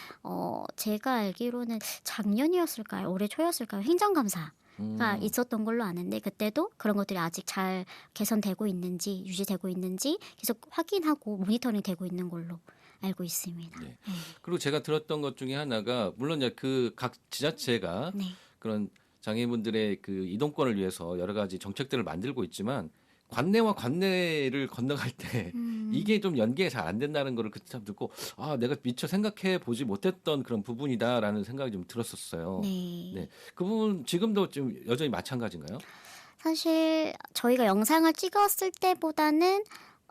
Speaker 3: 제가 알기로는 작년이었을까요? 올해 초였을까요? 행정감사가 있었던 걸로 아는데 그때도 그런 것들이 아직 잘 개선되고 있는지 유지되고 있는지 계속 확인하고 모니터링 되고 있는 걸로 알고 있습니다.
Speaker 1: 네. 그리고 제가 들었던 것 중에 하나가 물론 그 각 지자체가
Speaker 3: 네.
Speaker 1: 그런 장애인분들의 그 이동권을 위해서 여러 가지 정책들을 만들고 있지만 관내와 관내를 건너갈 때 이게 좀 연계가 잘 안 된다는 거를 그때 참 듣고 내가 미처 생각해 보지 못했던 그런 부분이다라는 생각이 좀 들었었어요.
Speaker 3: 네.
Speaker 1: 네. 그 부분 지금도 좀 여전히 마찬가지인가요?
Speaker 3: 사실 저희가 영상을 찍었을 때보다는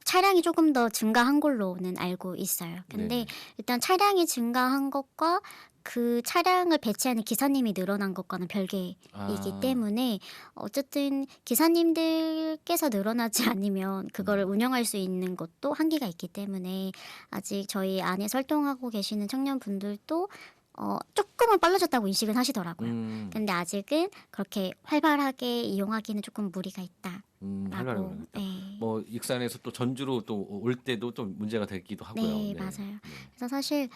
Speaker 3: 차량이 조금 더 증가한 걸로는 알고 있어요. 근데
Speaker 1: 네네.
Speaker 3: 일단 차량이 증가한 것과 그 차량을 배치하는 기사님이 늘어난 것과는 별개이기 때문에 어쨌든 기사님들께서 늘어나지 않으면 그거를 운영할 수 있는 것도 한계가 있기 때문에 아직 저희 안에서 활동하고 계시는 청년분들도 조금은 빨라졌다고 인식은 하시더라고요. 근데 아직은 그렇게 활발하게 이용하기는 조금 무리가 있다.
Speaker 1: 활발하게
Speaker 3: 라고.
Speaker 1: 그러니까.
Speaker 3: 네.
Speaker 1: 뭐 익산에서 또 전주로 또 올 때도 좀 문제가 되기도 하고요.
Speaker 3: 네, 맞아요. 그래서 사실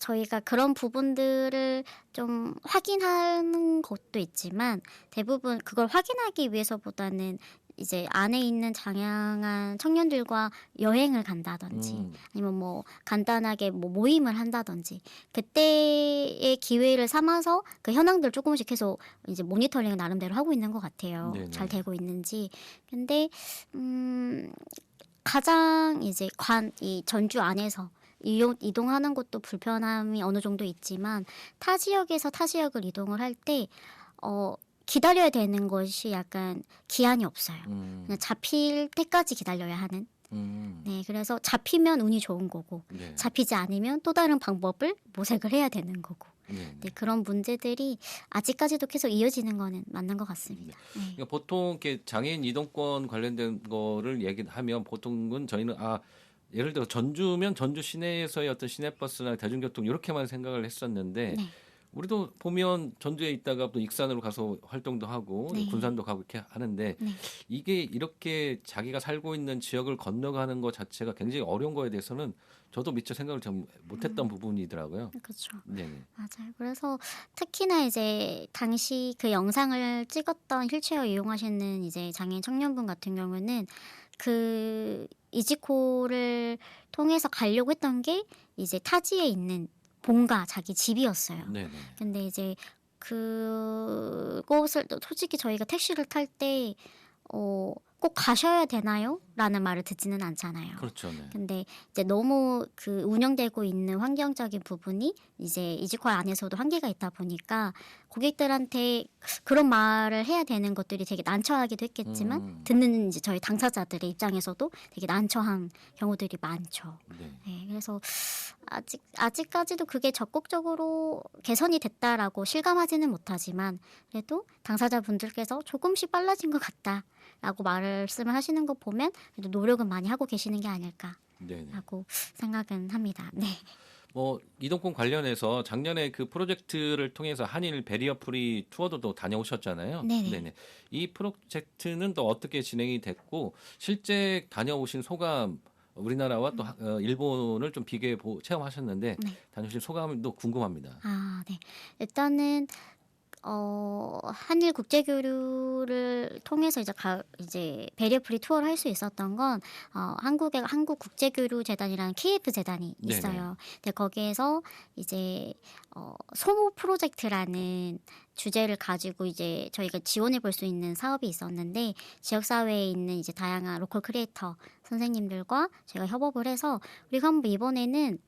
Speaker 3: 저희가 그런 부분들을 좀 확인하는 것도 있지만 대부분 그걸 확인하기 위해서보다는 이제 안에 있는 다양한 청년들과 여행을 간다든지 아니면 뭐 간단하게 뭐 모임을 한다든지 그때의 기회를 삼아서 그 현황들 조금씩 계속 이제 모니터링을 나름대로 하고 있는 것 같아요.
Speaker 1: 네네.
Speaker 3: 잘 되고 있는지. 근데 가장 이제 이 전주 안에서 이동하는 것도 불편함이 어느 정도 있지만 타 지역에서 타 지역을 이동을 할 때 기다려야 되는 것이 약간 기한이 없어요. 그냥 잡힐 때까지 기다려야 하는. 네, 그래서 잡히면 운이 좋은 거고
Speaker 1: 네.
Speaker 3: 잡히지 않으면 또 다른 방법을 모색을 해야 되는 거고.
Speaker 1: 네.
Speaker 3: 네, 그런 문제들이 아직까지도 계속 이어지는 거는 맞는 것 같습니다. 네.
Speaker 1: 그러니까 보통 이렇게 장애인 이동권 관련된 거를 얘기하면 보통은 저희는 예를 들어 전주면 전주 시내에서의 어떤 시내버스나 대중교통 이렇게만 생각을 했었는데
Speaker 3: 네.
Speaker 1: 우리도 보면 전주에 있다가 또 익산으로 가서 활동도 하고
Speaker 3: 네.
Speaker 1: 군산도 가고 이렇게 하는데
Speaker 3: 네.
Speaker 1: 이게 이렇게 자기가 살고 있는 지역을 건너가는 것 자체가 굉장히 어려운 거에 대해서는 저도 미처 생각을 좀 못했던 부분이더라고요.
Speaker 3: 그렇죠.
Speaker 1: 네네.
Speaker 3: 맞아요. 그래서 특히나 이제 당시 그 영상을 찍었던 휠체어 이용하시는 이제 장애인 청년분 같은 경우는 그 이지코를 통해서 가려고 했던 게 이제 타지에 있는 본가 자기 집이었어요.
Speaker 1: 네네.
Speaker 3: 근데 이제 그곳을 솔직히 저희가 택시를 탈 때 꼭 가셔야 되나요? 라는 말을 듣지는 않잖아요.
Speaker 1: 그렇죠. 네.
Speaker 3: 근데 이제 너무 그 운영되고 있는 환경적인 부분이 이제 이지컬 안에서도 한계가 있다 보니까 고객들한테 그런 말을 해야 되는 것들이 되게 난처하기도 했겠지만 듣는 이제 저희 당사자들의 입장에서도 되게 난처한 경우들이 많죠.
Speaker 1: 네.
Speaker 3: 네, 그래서 아직까지도 그게 적극적으로 개선이 됐다라고 실감하지는 못하지만 그래도 당사자분들께서 조금씩 빨라진 것 같다라고 말씀을 하시는 거 보면 그래도 노력은 많이 하고 계시는 게 아닐까라고
Speaker 1: 네네.
Speaker 3: 생각은 합니다. 네.
Speaker 1: 뭐 이동권 관련해서 작년에 그 프로젝트를 통해서 한일 베리어 프리 투어도 또 다녀오셨잖아요.
Speaker 3: 네네.
Speaker 1: 이 프로젝트는 또 어떻게 진행이 됐고 실제 다녀오신 소감 우리나라와 또 일본을 좀 비교해 체험하셨는데
Speaker 3: 네.
Speaker 1: 다녀오신 소감도 궁금합니다.
Speaker 3: 네. 일단은 한일 국제 교류를 통해서 이제 베리어 프리 투어를 할 수 있었던 건 한국의 한국 국제 교류 재단이라는 KF 재단이 있어요.
Speaker 1: 네네.
Speaker 3: 근데 거기에서 이제 소모 프로젝트라는 주제를 가지고 이제 저희가 지원해 볼 수 있는 사업이 있었는데 지역 사회에 있는 이제 다양한 로컬 크리에이터 선생님들과 제가 협업을 해서 우리가 한번 이번에는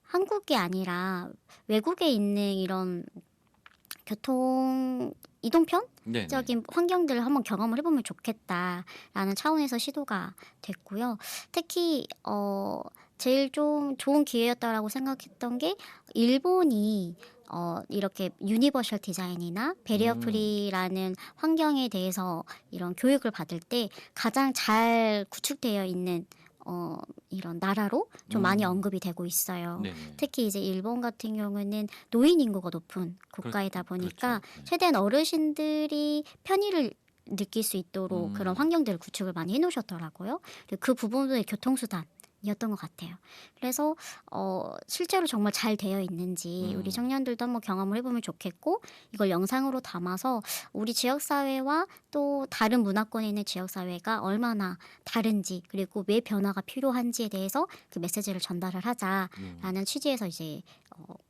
Speaker 3: 한국이 아니라 외국에 있는 이런 교통
Speaker 1: 네네.
Speaker 3: 이동편적인 환경들을 한번 경험을 해보면 좋겠다라는 차원에서 시도가 됐고요. 특히 제일 좀 좋은 기회였다라고 생각했던 게 일본이 이렇게 유니버셜 디자인이나 베리어 프리라는 환경에 대해서 이런 교육을 받을 때 가장 잘 구축되어 있는 이런 나라로 좀 많이 언급이 되고 있어요.
Speaker 1: 네네.
Speaker 3: 특히 이제 일본 같은 경우는 노인 인구가 높은 국가이다 보니까
Speaker 1: 그렇죠. 네.
Speaker 3: 최대한 어르신들이 편의를 느낄 수 있도록 그런 환경들을 구축을 많이 해놓으셨더라고요. 그리고 그 부분도 교통수단이었던 것 같아요. 그래서 실제로 정말 잘 되어 있는지 우리 청년들도 한번 경험을 해보면 좋겠고 이걸 영상으로 담아서 우리 지역사회와 또 다른 문화권에 있는 지역사회가 얼마나 다른지 그리고 왜 변화가 필요한지에 대해서 그 메시지를 전달을 하자라는 취지에서 이제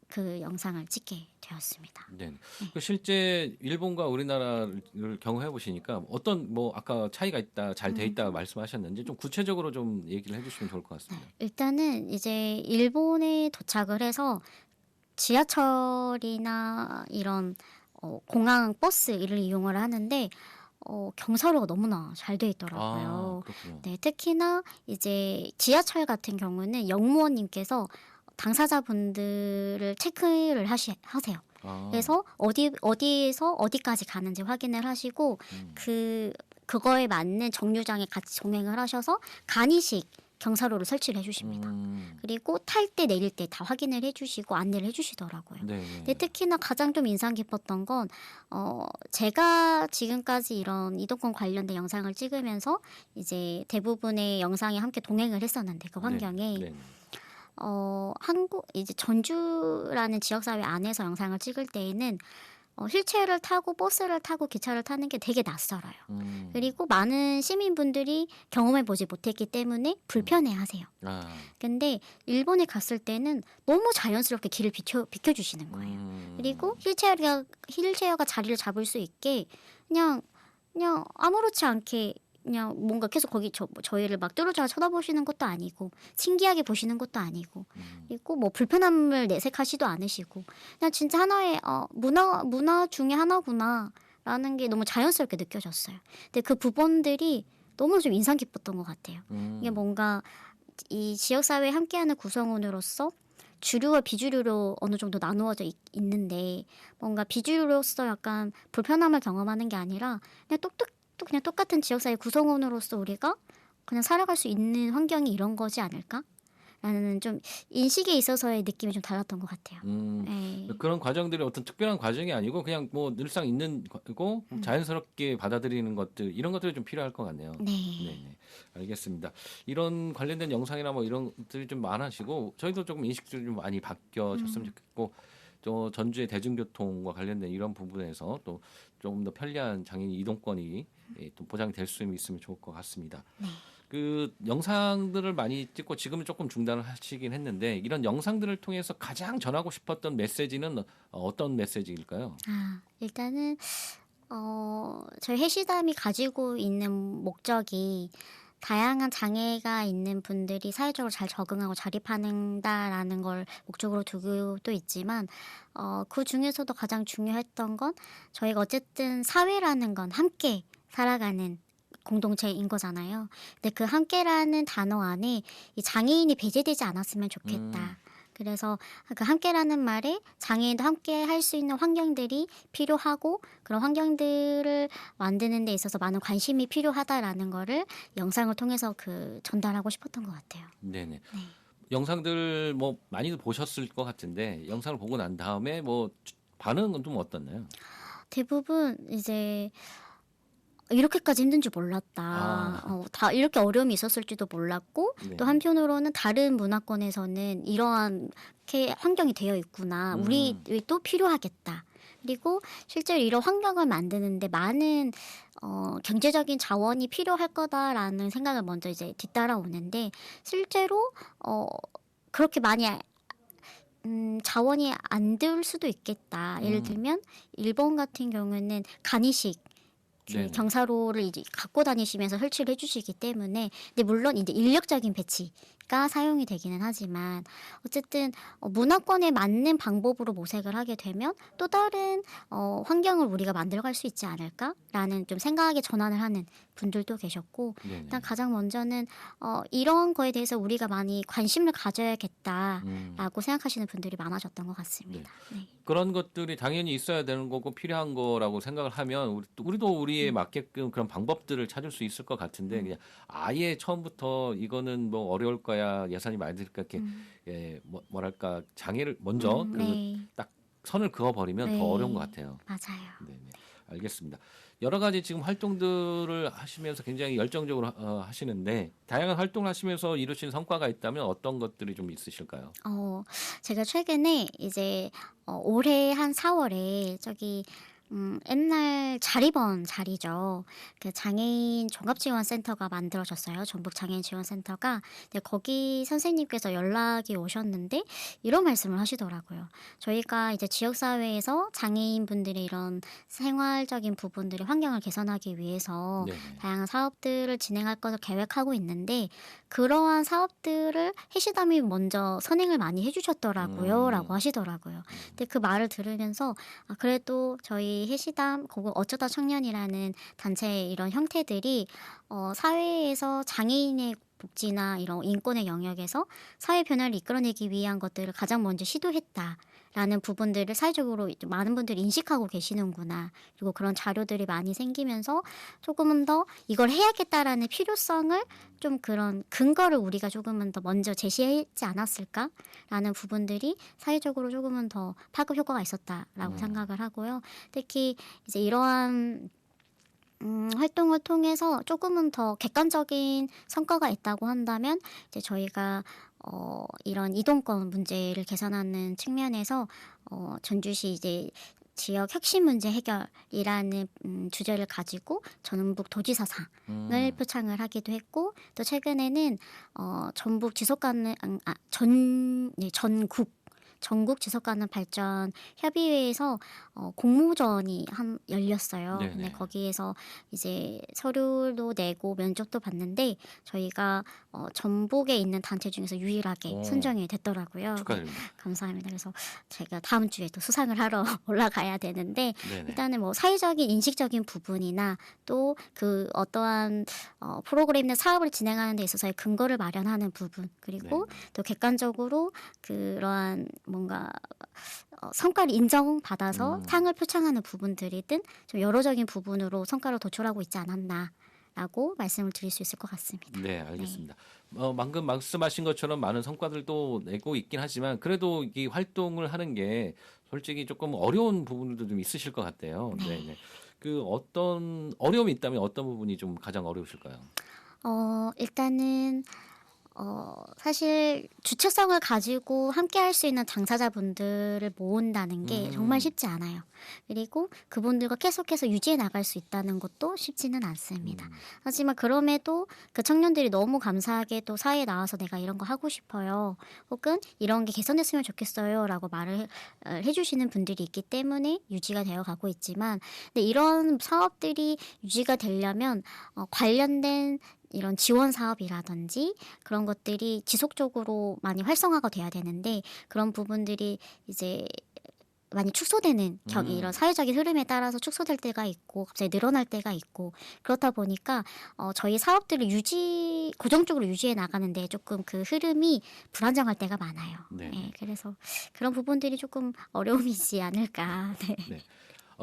Speaker 3: 그 영상을 찍게 되었습니다.
Speaker 1: 네. 그 실제 일본과 우리나라를 경험해 보시니까 어떤 뭐 아까 차이가 있다, 잘 돼 있다 말씀하셨는지 좀 구체적으로 좀 얘기를 해주시면 좋을 것 같습니다.
Speaker 3: 일단은 이제 일본에 도착을 해서 지하철이나 이런 공항 버스를 이용을 하는데 경사로가 너무나 잘 돼 있더라고요.
Speaker 1: 그렇군요.
Speaker 3: 네, 특히나 이제 지하철 같은 경우는 영무원님께서 당사자분들을 체크를 하세요. 그래서 어디에서 어디까지 가는지 확인을 하시고 그거에 맞는 정류장에 같이 동행을 하셔서 간이식 경사로를 설치를 해주십니다. 그리고 탈 때 내릴 때 다 확인을 해주시고 안내를 해주시더라고요.
Speaker 1: 네.
Speaker 3: 근데 특히나 가장 좀 인상 깊었던 건 제가 지금까지 이런 이동권 관련된 영상을 찍으면서 이제 대부분의 영상에 함께 동행을 했었는데 그 환경에
Speaker 1: 네.
Speaker 3: 한국 이제 전주라는 지역 사회 안에서 영상을 찍을 때에는 휠체어를 타고 버스를 타고 기차를 타는 게 되게 낯설어요. 그리고 많은 시민분들이 경험해 보지 못했기 때문에 불편해하세요.
Speaker 1: 아,
Speaker 3: 근데 일본에 갔을 때는 너무 자연스럽게 길을 비켜주시는 거예요. 그리고 휠체어가 자리를 잡을 수 있게 그냥 아무렇지 않게 그냥 뭔가 계속 거기 저희를 막 뚫어져 쳐다보시는 것도 아니고 신기하게 보시는 것도 아니고 그리고 뭐 불편함을 내색하지도 않으시고 그냥 진짜 하나의 문화 중에 하나구나라는 게 너무 자연스럽게 느껴졌어요. 근데 그 부분들이 너무 좀 인상 깊었던 것 같아요. 이게 뭔가 이 지역사회에 함께하는 구성원으로서 주류와 비주류로 어느 정도 나누어져 있는데 뭔가 비주류로서 약간 불편함을 경험하는 게 아니라 그냥 똑같은 지역사회 구성원으로서 우리가 그냥 살아갈 수 있는 환경이 이런 거지 않을까? 라는 좀 인식에 있어서의 느낌이 좀 달랐던 것 같아요. 네.
Speaker 1: 그런 과정들이 어떤 특별한 과정이 아니고 그냥 뭐 늘상 있는 거고 자연스럽게 받아들이는 것들 이런 것들이 좀 필요할 것 같네요.
Speaker 3: 네.
Speaker 1: 네, 알겠습니다. 이런 관련된 영상이나 뭐 이런 것들이 좀 많아지고 저희도 조금 인식들이 좀 많이 바뀌어졌으면 좋겠고 또 전주의 대중교통과 관련된 이런 부분에서 또 조금 더 편리한 장애인 이동권이 또 보장이 될 수 있으면 좋을 것 같습니다.
Speaker 3: 네.
Speaker 1: 그 영상들을 많이 찍고 지금은 조금 중단을 하시긴 했는데 이런 영상들을 통해서 가장 전하고 싶었던 메시지는 어떤 메시지일까요?
Speaker 3: 일단은 저희 해시담이 가지고 있는 목적이 다양한 장애가 있는 분들이 사회적으로 잘 적응하고 자립한다라는 걸 목적으로 두고도 있지만 그 중에서도 가장 중요했던 건 저희가 어쨌든 사회라는 건 함께 살아가는 공동체인 거잖아요. 근데 그 함께라는 단어 안에 이 장애인이 배제되지 않았으면 좋겠다. 그래서 그 함께라는 말에 장애인도 함께 할 수 있는 환경들이 필요하고 그런 환경들을 만드는 데 있어서 많은 관심이 필요하다라는 거를 영상을 통해서 전달하고 싶었던 것 같아요.
Speaker 1: 네네. 영상들 뭐 많이들 보셨을 것 같은데 영상을 보고 난 다음에 뭐 반응은 좀 어떻나요?
Speaker 3: 대부분 이제 이렇게까지 힘든 줄 몰랐다. 다 이렇게 어려움이 있었을지도 몰랐고
Speaker 1: 네.
Speaker 3: 또 한편으로는 다른 문화권에서는 이러한게 환경이 되어 있구나. 우리 또 필요하겠다. 그리고 실제로 이런 환경을 만드는데 많은 경제적인 자원이 필요할 거다라는 생각을 먼저 이제 뒤따라오는데 실제로 그렇게 많이 자원이 안 들 수도 있겠다. 예를 들면 일본 같은 경우는 간이식 경사로를 이제 갖고 다니시면서 설치를 해주시기 때문에 근데 물론 이제 인력적인 배치가 사용이 되기는 하지만 어쨌든 문화권에 맞는 방법으로 모색을 하게 되면 또 다른 환경을 우리가 만들어갈 수 있지 않을까라는 좀 생각의 전환을 하는 분들도 계셨고 일단 가장 먼저는 이런 거에 대해서 우리가 많이 관심을 가져야겠다라고 생각하시는 분들이 많아졌던 것 같습니다. 네.
Speaker 1: 그런 것들이 당연히 있어야 되는 거고 필요한 거라고 생각을 하면 우리도 우리에 맞게끔 그런 방법들을 찾을 수 있을 것 같은데 그냥 아예 처음부터 이거는 뭐 어려울 거야 예산이 많이 들까 이렇게 뭐랄까 장애를 먼저 딱 선을 그어버리면 더 어려운 것 같아요.
Speaker 3: 맞아요.
Speaker 1: 네네. 알겠습니다. 여러 가지 지금 활동들을 하시면서 굉장히 열정적으로 하시는데 다양한 활동을 하시면서 이루신 성과가 있다면 어떤 것들이 좀 있으실까요?
Speaker 3: 제가 최근에 이제 올해 한 4월에 저기 옛날 자리번 자리죠. 그 장애인 종합지원센터가 만들어졌어요. 전북 장애인 지원센터가. 근데 거기 선생님께서 연락이 오셨는데 이런 말씀을 하시더라고요. 저희가 이제 지역사회에서 장애인분들의 이런 생활적인 부분들의 환경을 개선하기 위해서 다양한 사업들을 진행할 것을 계획하고 있는데 그러한 사업들을 해시담이 먼저 선행을 많이 해주셨더라고요. 라고 하시더라고요. 근데 그 말을 들으면서 그래도 저희 해시담 혹은 어쩌다 청년이라는 단체의 이런 형태들이 사회에서 장애인의 복지나 이런 인권의 영역에서 사회 변화를 이끌어내기 위한 것들을 가장 먼저 시도했다라는 부분들을 사회적으로 많은 분들이 인식하고 계시는구나. 그리고 그런 자료들이 많이 생기면서 조금은 더 이걸 해야겠다라는 필요성을 좀 그런 근거를 우리가 조금은 더 먼저 제시했지 않았을까라는 부분들이 사회적으로 조금은 더 파급 효과가 있었다라고 생각을 하고요. 특히 이제 이러한 활동을 통해서 조금은 더 객관적인 성과가 있다고 한다면 이제 저희가 이런 이동권 문제를 개선하는 측면에서 전주시 이제 지역 혁신 문제 해결이라는 주제를 가지고 전북 도지사상을 표창을 하기도 했고 또 최근에는 전북 지속 가능 전국 지속 가능 발전 협의회에서 공모전이 열렸어요.
Speaker 1: 네네.
Speaker 3: 근데 거기에서 이제 서류도 내고 면접도 봤는데 저희가 전북에 있는 단체 중에서 유일하게
Speaker 1: 오.
Speaker 3: 선정이 됐더라고요. 네,
Speaker 1: 축하드립니다.
Speaker 3: 감사합니다. 그래서 제가 다음 주에 또 수상을 하러 올라가야 되는데
Speaker 1: 네네.
Speaker 3: 일단은 뭐 사회적인 인식적인 부분이나 또 그 어떠한 프로그램이나 사업을 진행하는 데 있어서의 근거를 마련하는 부분 그리고
Speaker 1: 네.
Speaker 3: 또 객관적으로 그러한 뭔가 성과를 인정받아서 상을 표창하는 부분들이든 좀 여러적인 부분으로 성과를 도출하고 있지 않았나라고 말씀을 드릴 수 있을 것 같습니다.
Speaker 1: 네, 알겠습니다. 방금 말씀하신 것처럼 많은 성과들도 내고 있긴 하지만 그래도 이 활동을 하는 게 솔직히 조금 어려운 부분들도 좀 있으실 것 같아요.
Speaker 3: 네.
Speaker 1: 네, 네. 그 어떤 어려움이 있다면 어떤 부분이 좀 가장 어려우실까요?
Speaker 3: 일단은 사실 주체성을 가지고 함께 할 수 있는 당사자분들을 모은다는 게 정말 쉽지 않아요. 그리고 그분들과 계속해서 유지해 나갈 수 있다는 것도 쉽지는 않습니다. 하지만 그럼에도 그 청년들이 너무 감사하게 또 사회에 나와서 내가 이런 거 하고 싶어요. 혹은 이런 게 개선됐으면 좋겠어요. 라고 말을 해주시는 분들이 있기 때문에 유지가 되어 가고 있지만 근데 이런 사업들이 유지가 되려면 관련된 이런 지원 사업이라든지 그런 것들이 지속적으로 많이 활성화가 돼야 되는데 그런 부분들이 이제 많이 축소되는 이런 사회적인 흐름에 따라서 축소될 때가 있고 갑자기 늘어날 때가 있고 그렇다 보니까 저희 사업들을 고정적으로 유지해 나가는데 조금 그 흐름이 불안정할 때가 많아요.
Speaker 1: 네.
Speaker 3: 네, 그래서 그런 부분들이 조금 어려움이지 않을까. 네.
Speaker 1: 네.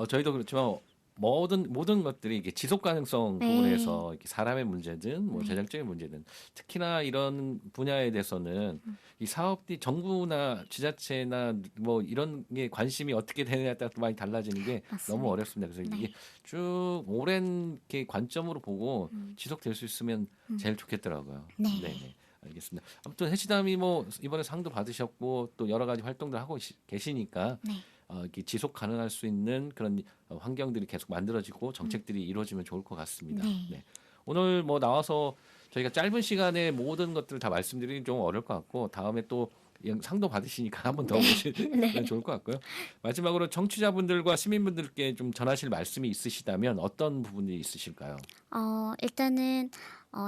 Speaker 1: 저희도 그렇지만 모든 것들이 이게 지속 가능성
Speaker 3: 네.
Speaker 1: 부분에서 이렇게 사람의 문제든 뭐
Speaker 3: 네.
Speaker 1: 재정적인 문제든 특히나 이런 분야에 대해서는 이 사업이 정부나 지자체나 뭐 이런 게 관심이 어떻게 되느냐에 따라 많이 달라지는 게
Speaker 3: 맞습니다.
Speaker 1: 너무 어렵습니다. 그래서
Speaker 3: 네.
Speaker 1: 이게 쭉 오랜 이렇게 관점으로 보고 지속될 수 있으면 제일 좋겠더라고요.
Speaker 3: 네.
Speaker 1: 네. 알겠습니다. 아무튼 해시담이 뭐 이번에 상도 받으셨고 또 여러 가지 활동들 하고 계시니까
Speaker 3: 네.
Speaker 1: 이렇게 지속 가능할 수 있는 그런 환경들이 계속 만들어지고 정책들이 이루어지면 좋을 것 같습니다.
Speaker 3: 네.
Speaker 1: 네. 오늘 뭐 나와서 저희가 짧은 시간에 모든 것들을 다 말씀드리기 좀 어려울 것 같고 다음에 또 상도 받으시니까 한 번 더 오시면 좋을 것 같고요. 마지막으로 청취자분들과 시민분들께 좀 전하실 말씀이 있으시다면 어떤 부분이 있으실까요?
Speaker 3: 일단은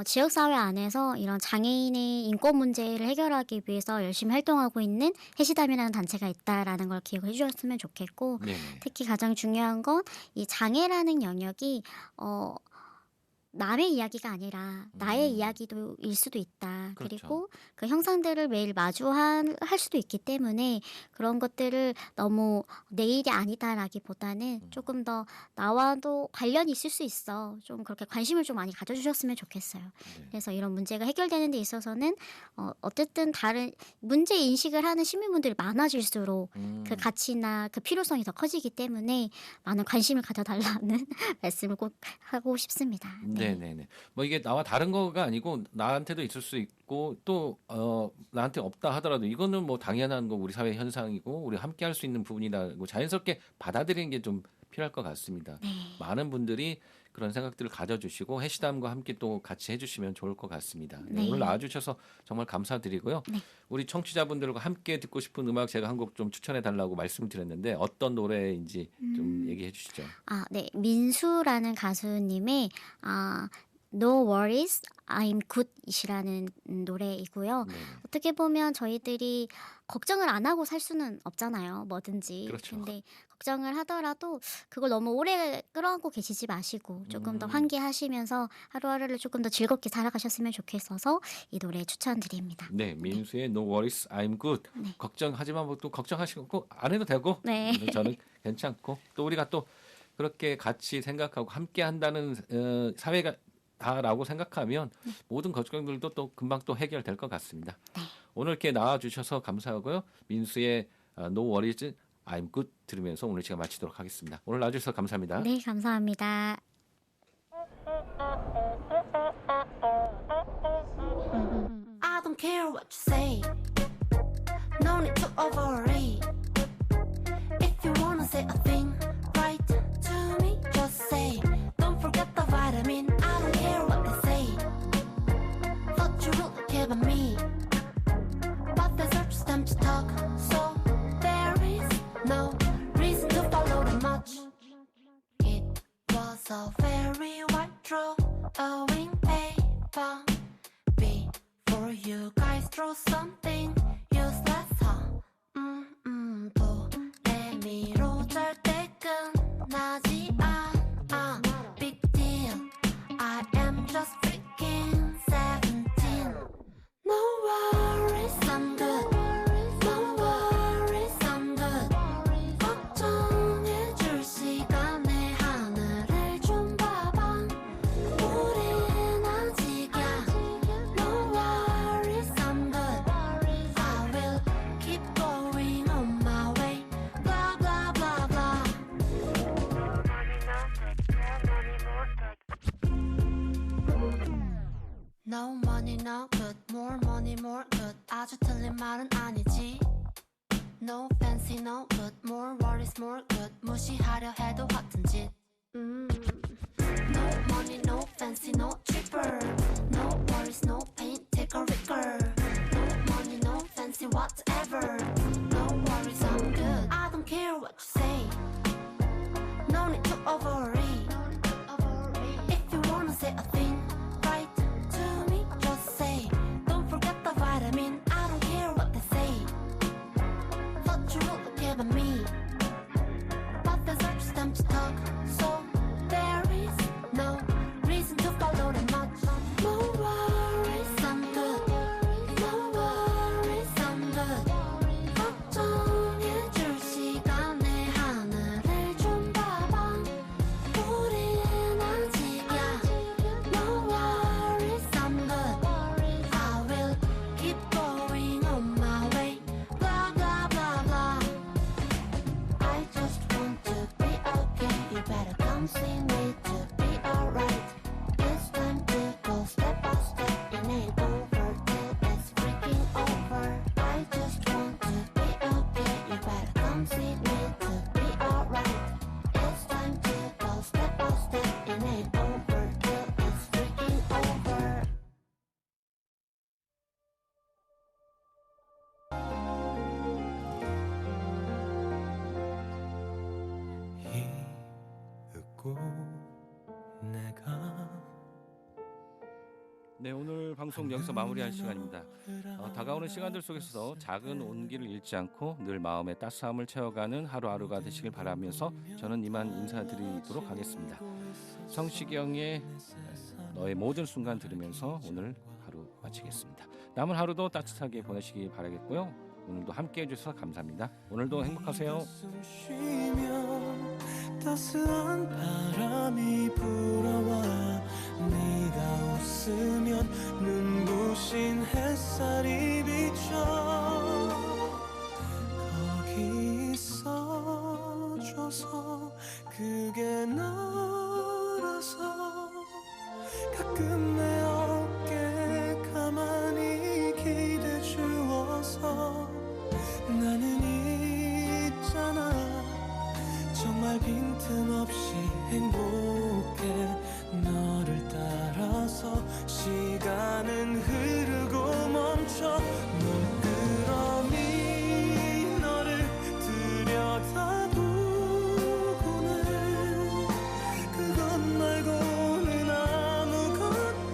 Speaker 3: 지역사회 안에서 이런 장애인의 인권 문제를 해결하기 위해서 열심히 활동하고 있는 해시담이라는 단체가 있다라는 걸 기억해 주셨으면 좋겠고
Speaker 1: 네.
Speaker 3: 특히 가장 중요한 건 이 장애라는 영역이 남의 이야기가 아니라 나의 이야기도 일 수도 있다.
Speaker 1: 그렇죠.
Speaker 3: 그리고 그 형상들을 매일 마주할 수도 있기 때문에 그런 것들을 너무 내 일이 아니다라기보다는 조금 더 나와도 관련이 있을 수 있어. 좀 그렇게 관심을 좀 많이 가져주셨으면 좋겠어요.
Speaker 1: 네.
Speaker 3: 그래서 이런 문제가 해결되는 데 있어서는 어쨌든 다른 문제 인식을 하는 시민분들이 많아질수록 그 가치나 그 필요성이 더 커지기 때문에 많은 관심을 가져달라는 말씀을 꼭 하고 싶습니다.
Speaker 1: 네네네. 뭐 이게 나와 다른 거가 아니고 나한테도 있을 수 있고 또 나한테 없다 하더라도 이거는 뭐 당연한 거 우리 사회 현상이고 우리 함께 할 수 있는 부분이라고 자연스럽게 받아들이는 게 좀 필요할 것 같습니다. 많은 분들이 그런 생각들을 가져주시고 해시담과 함께 또 같이 해주시면 좋을 것 같습니다. 네,
Speaker 3: 네.
Speaker 1: 오늘 나와주셔서 정말 감사드리고요.
Speaker 3: 네.
Speaker 1: 우리 청취자분들과 함께 듣고 싶은 음악 제가 한 곡 좀 추천해 달라고 말씀드렸는데 어떤 노래인지 좀 얘기해 주시죠.
Speaker 3: 네. 민수라는 가수님의 No Worries, I'm Good 이라는 노래이고요.
Speaker 1: 네.
Speaker 3: 어떻게 보면 저희들이 걱정을 안 하고 살 수는 없잖아요. 뭐든지.
Speaker 1: 그렇죠.
Speaker 3: 근데 걱정을 하더라도 그걸 너무 오래 끌어안고 계시지 마시고 조금 더 환기하시면서 하루하루를 조금 더 즐겁게 살아가셨으면 좋겠어서 이 노래 추천드립니다.
Speaker 1: 네, 민수의 No Worries, I'm Good.
Speaker 3: 네.
Speaker 1: 걱정하지만 뭐 또 걱정하시고 안 해도 되고
Speaker 3: 네.
Speaker 1: 저는 괜찮고 또 우리가 또 그렇게 같이 생각하고 함께 한다는 사회가 다라고 생각하면 모든 걱정들도 또 금방 또 해결될 것 같습니다.
Speaker 3: 네.
Speaker 1: 오늘 이렇게 나와주셔서 감사하고요. 민수의 No Worries, I'm Good 들으면서 오늘 시간 마치도록 하겠습니다. 오늘 나와주셔서 감사합니다.
Speaker 3: 네, 감사합니다.
Speaker 2: I don't care what you say.
Speaker 4: owing paper before you guys throw something useless, huh? 도레미로 절대 끝나지 않아. Big deal, I am just freaking 17. No worries, I'm good. No worries, I'm good. 걱정해줄 시간에 하늘을 좀 봐봐. 우린 아직이야. No worries, I'm good. I will keep going on my way. Blah blah blah blah. No money, no good. More money, more good. 아주 틀린 말은 아니지. No fancy, no good. More worries, more good. 무시하려 해도 같은 짓. No money, no fancy, no cheaper. No worries, no pain, take a rigor. No money, no fancy, whatever. No worries, I'm good. I don't care what you say. No need to overread. If you wanna say a thing, right to me, just say. Don't forget the vitamin. I don't care what they say. Thought you would look at me, but there's such time to talk. So there is no reason to follow them much. No worries, I'm good. No worries, I'm good. 걱정해줄 시간에 하늘을 좀 봐봐. 우린 아직이야. No worries, I'm good. I will keep going on my way. Blah blah blah blah. I just want to be okay. You better come see me to be alright. It's time to go step by step. It ain't over till it's freaking over. I just want to be okay. You better come see me to be alright. It's time to go step by step. It ain't over till it's freaking over.
Speaker 2: 잊고 내가
Speaker 1: 네, 오늘 방송 여기서 마무리할 시간입니다. 다가오는 시간들 속에서 작은 온기를 잃지 않고 늘 마음의 따스함을 채워가는 하루하루가 되시길 바라면서 저는 이만 인사드리도록 하겠습니다. 성시경의 너의 모든 순간 들으면서 오늘 하루 마치겠습니다. 남은 하루도 따뜻하게 보내시기 바라겠고요. 오늘도 함께해 주셔서 감사합니다. 오늘도 행복하세요.
Speaker 2: 숨 쉬면 따스한 바람이 불어와 네가 웃으면 눈부신 햇살이 비쳐 거기 있어줘서 그게 너라서 가끔 내 어깨에 가만히 기대 주어서 나는 있잖아 정말 빈틈없이 행복해 너를 따라서 시간은 흐르고 멈춰 눈끄러미 너를 들여다보고는 그것 말고는 아무것도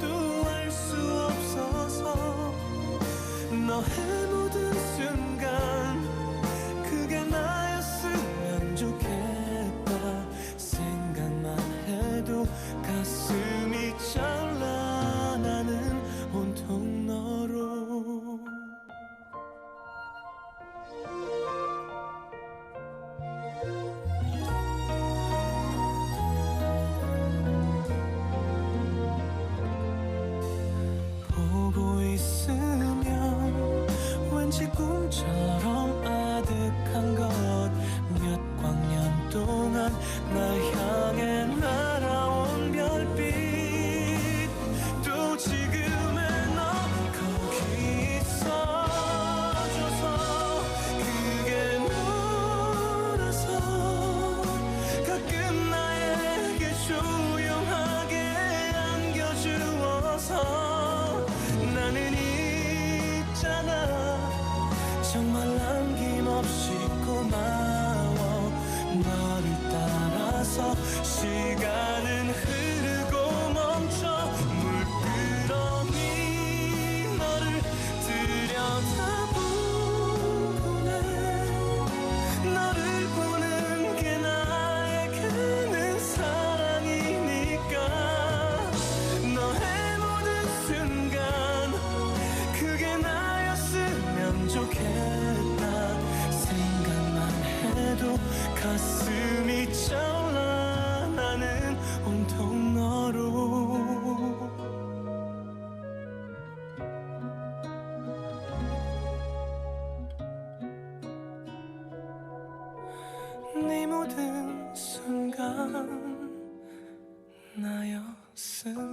Speaker 2: 이 모든 순간 나였음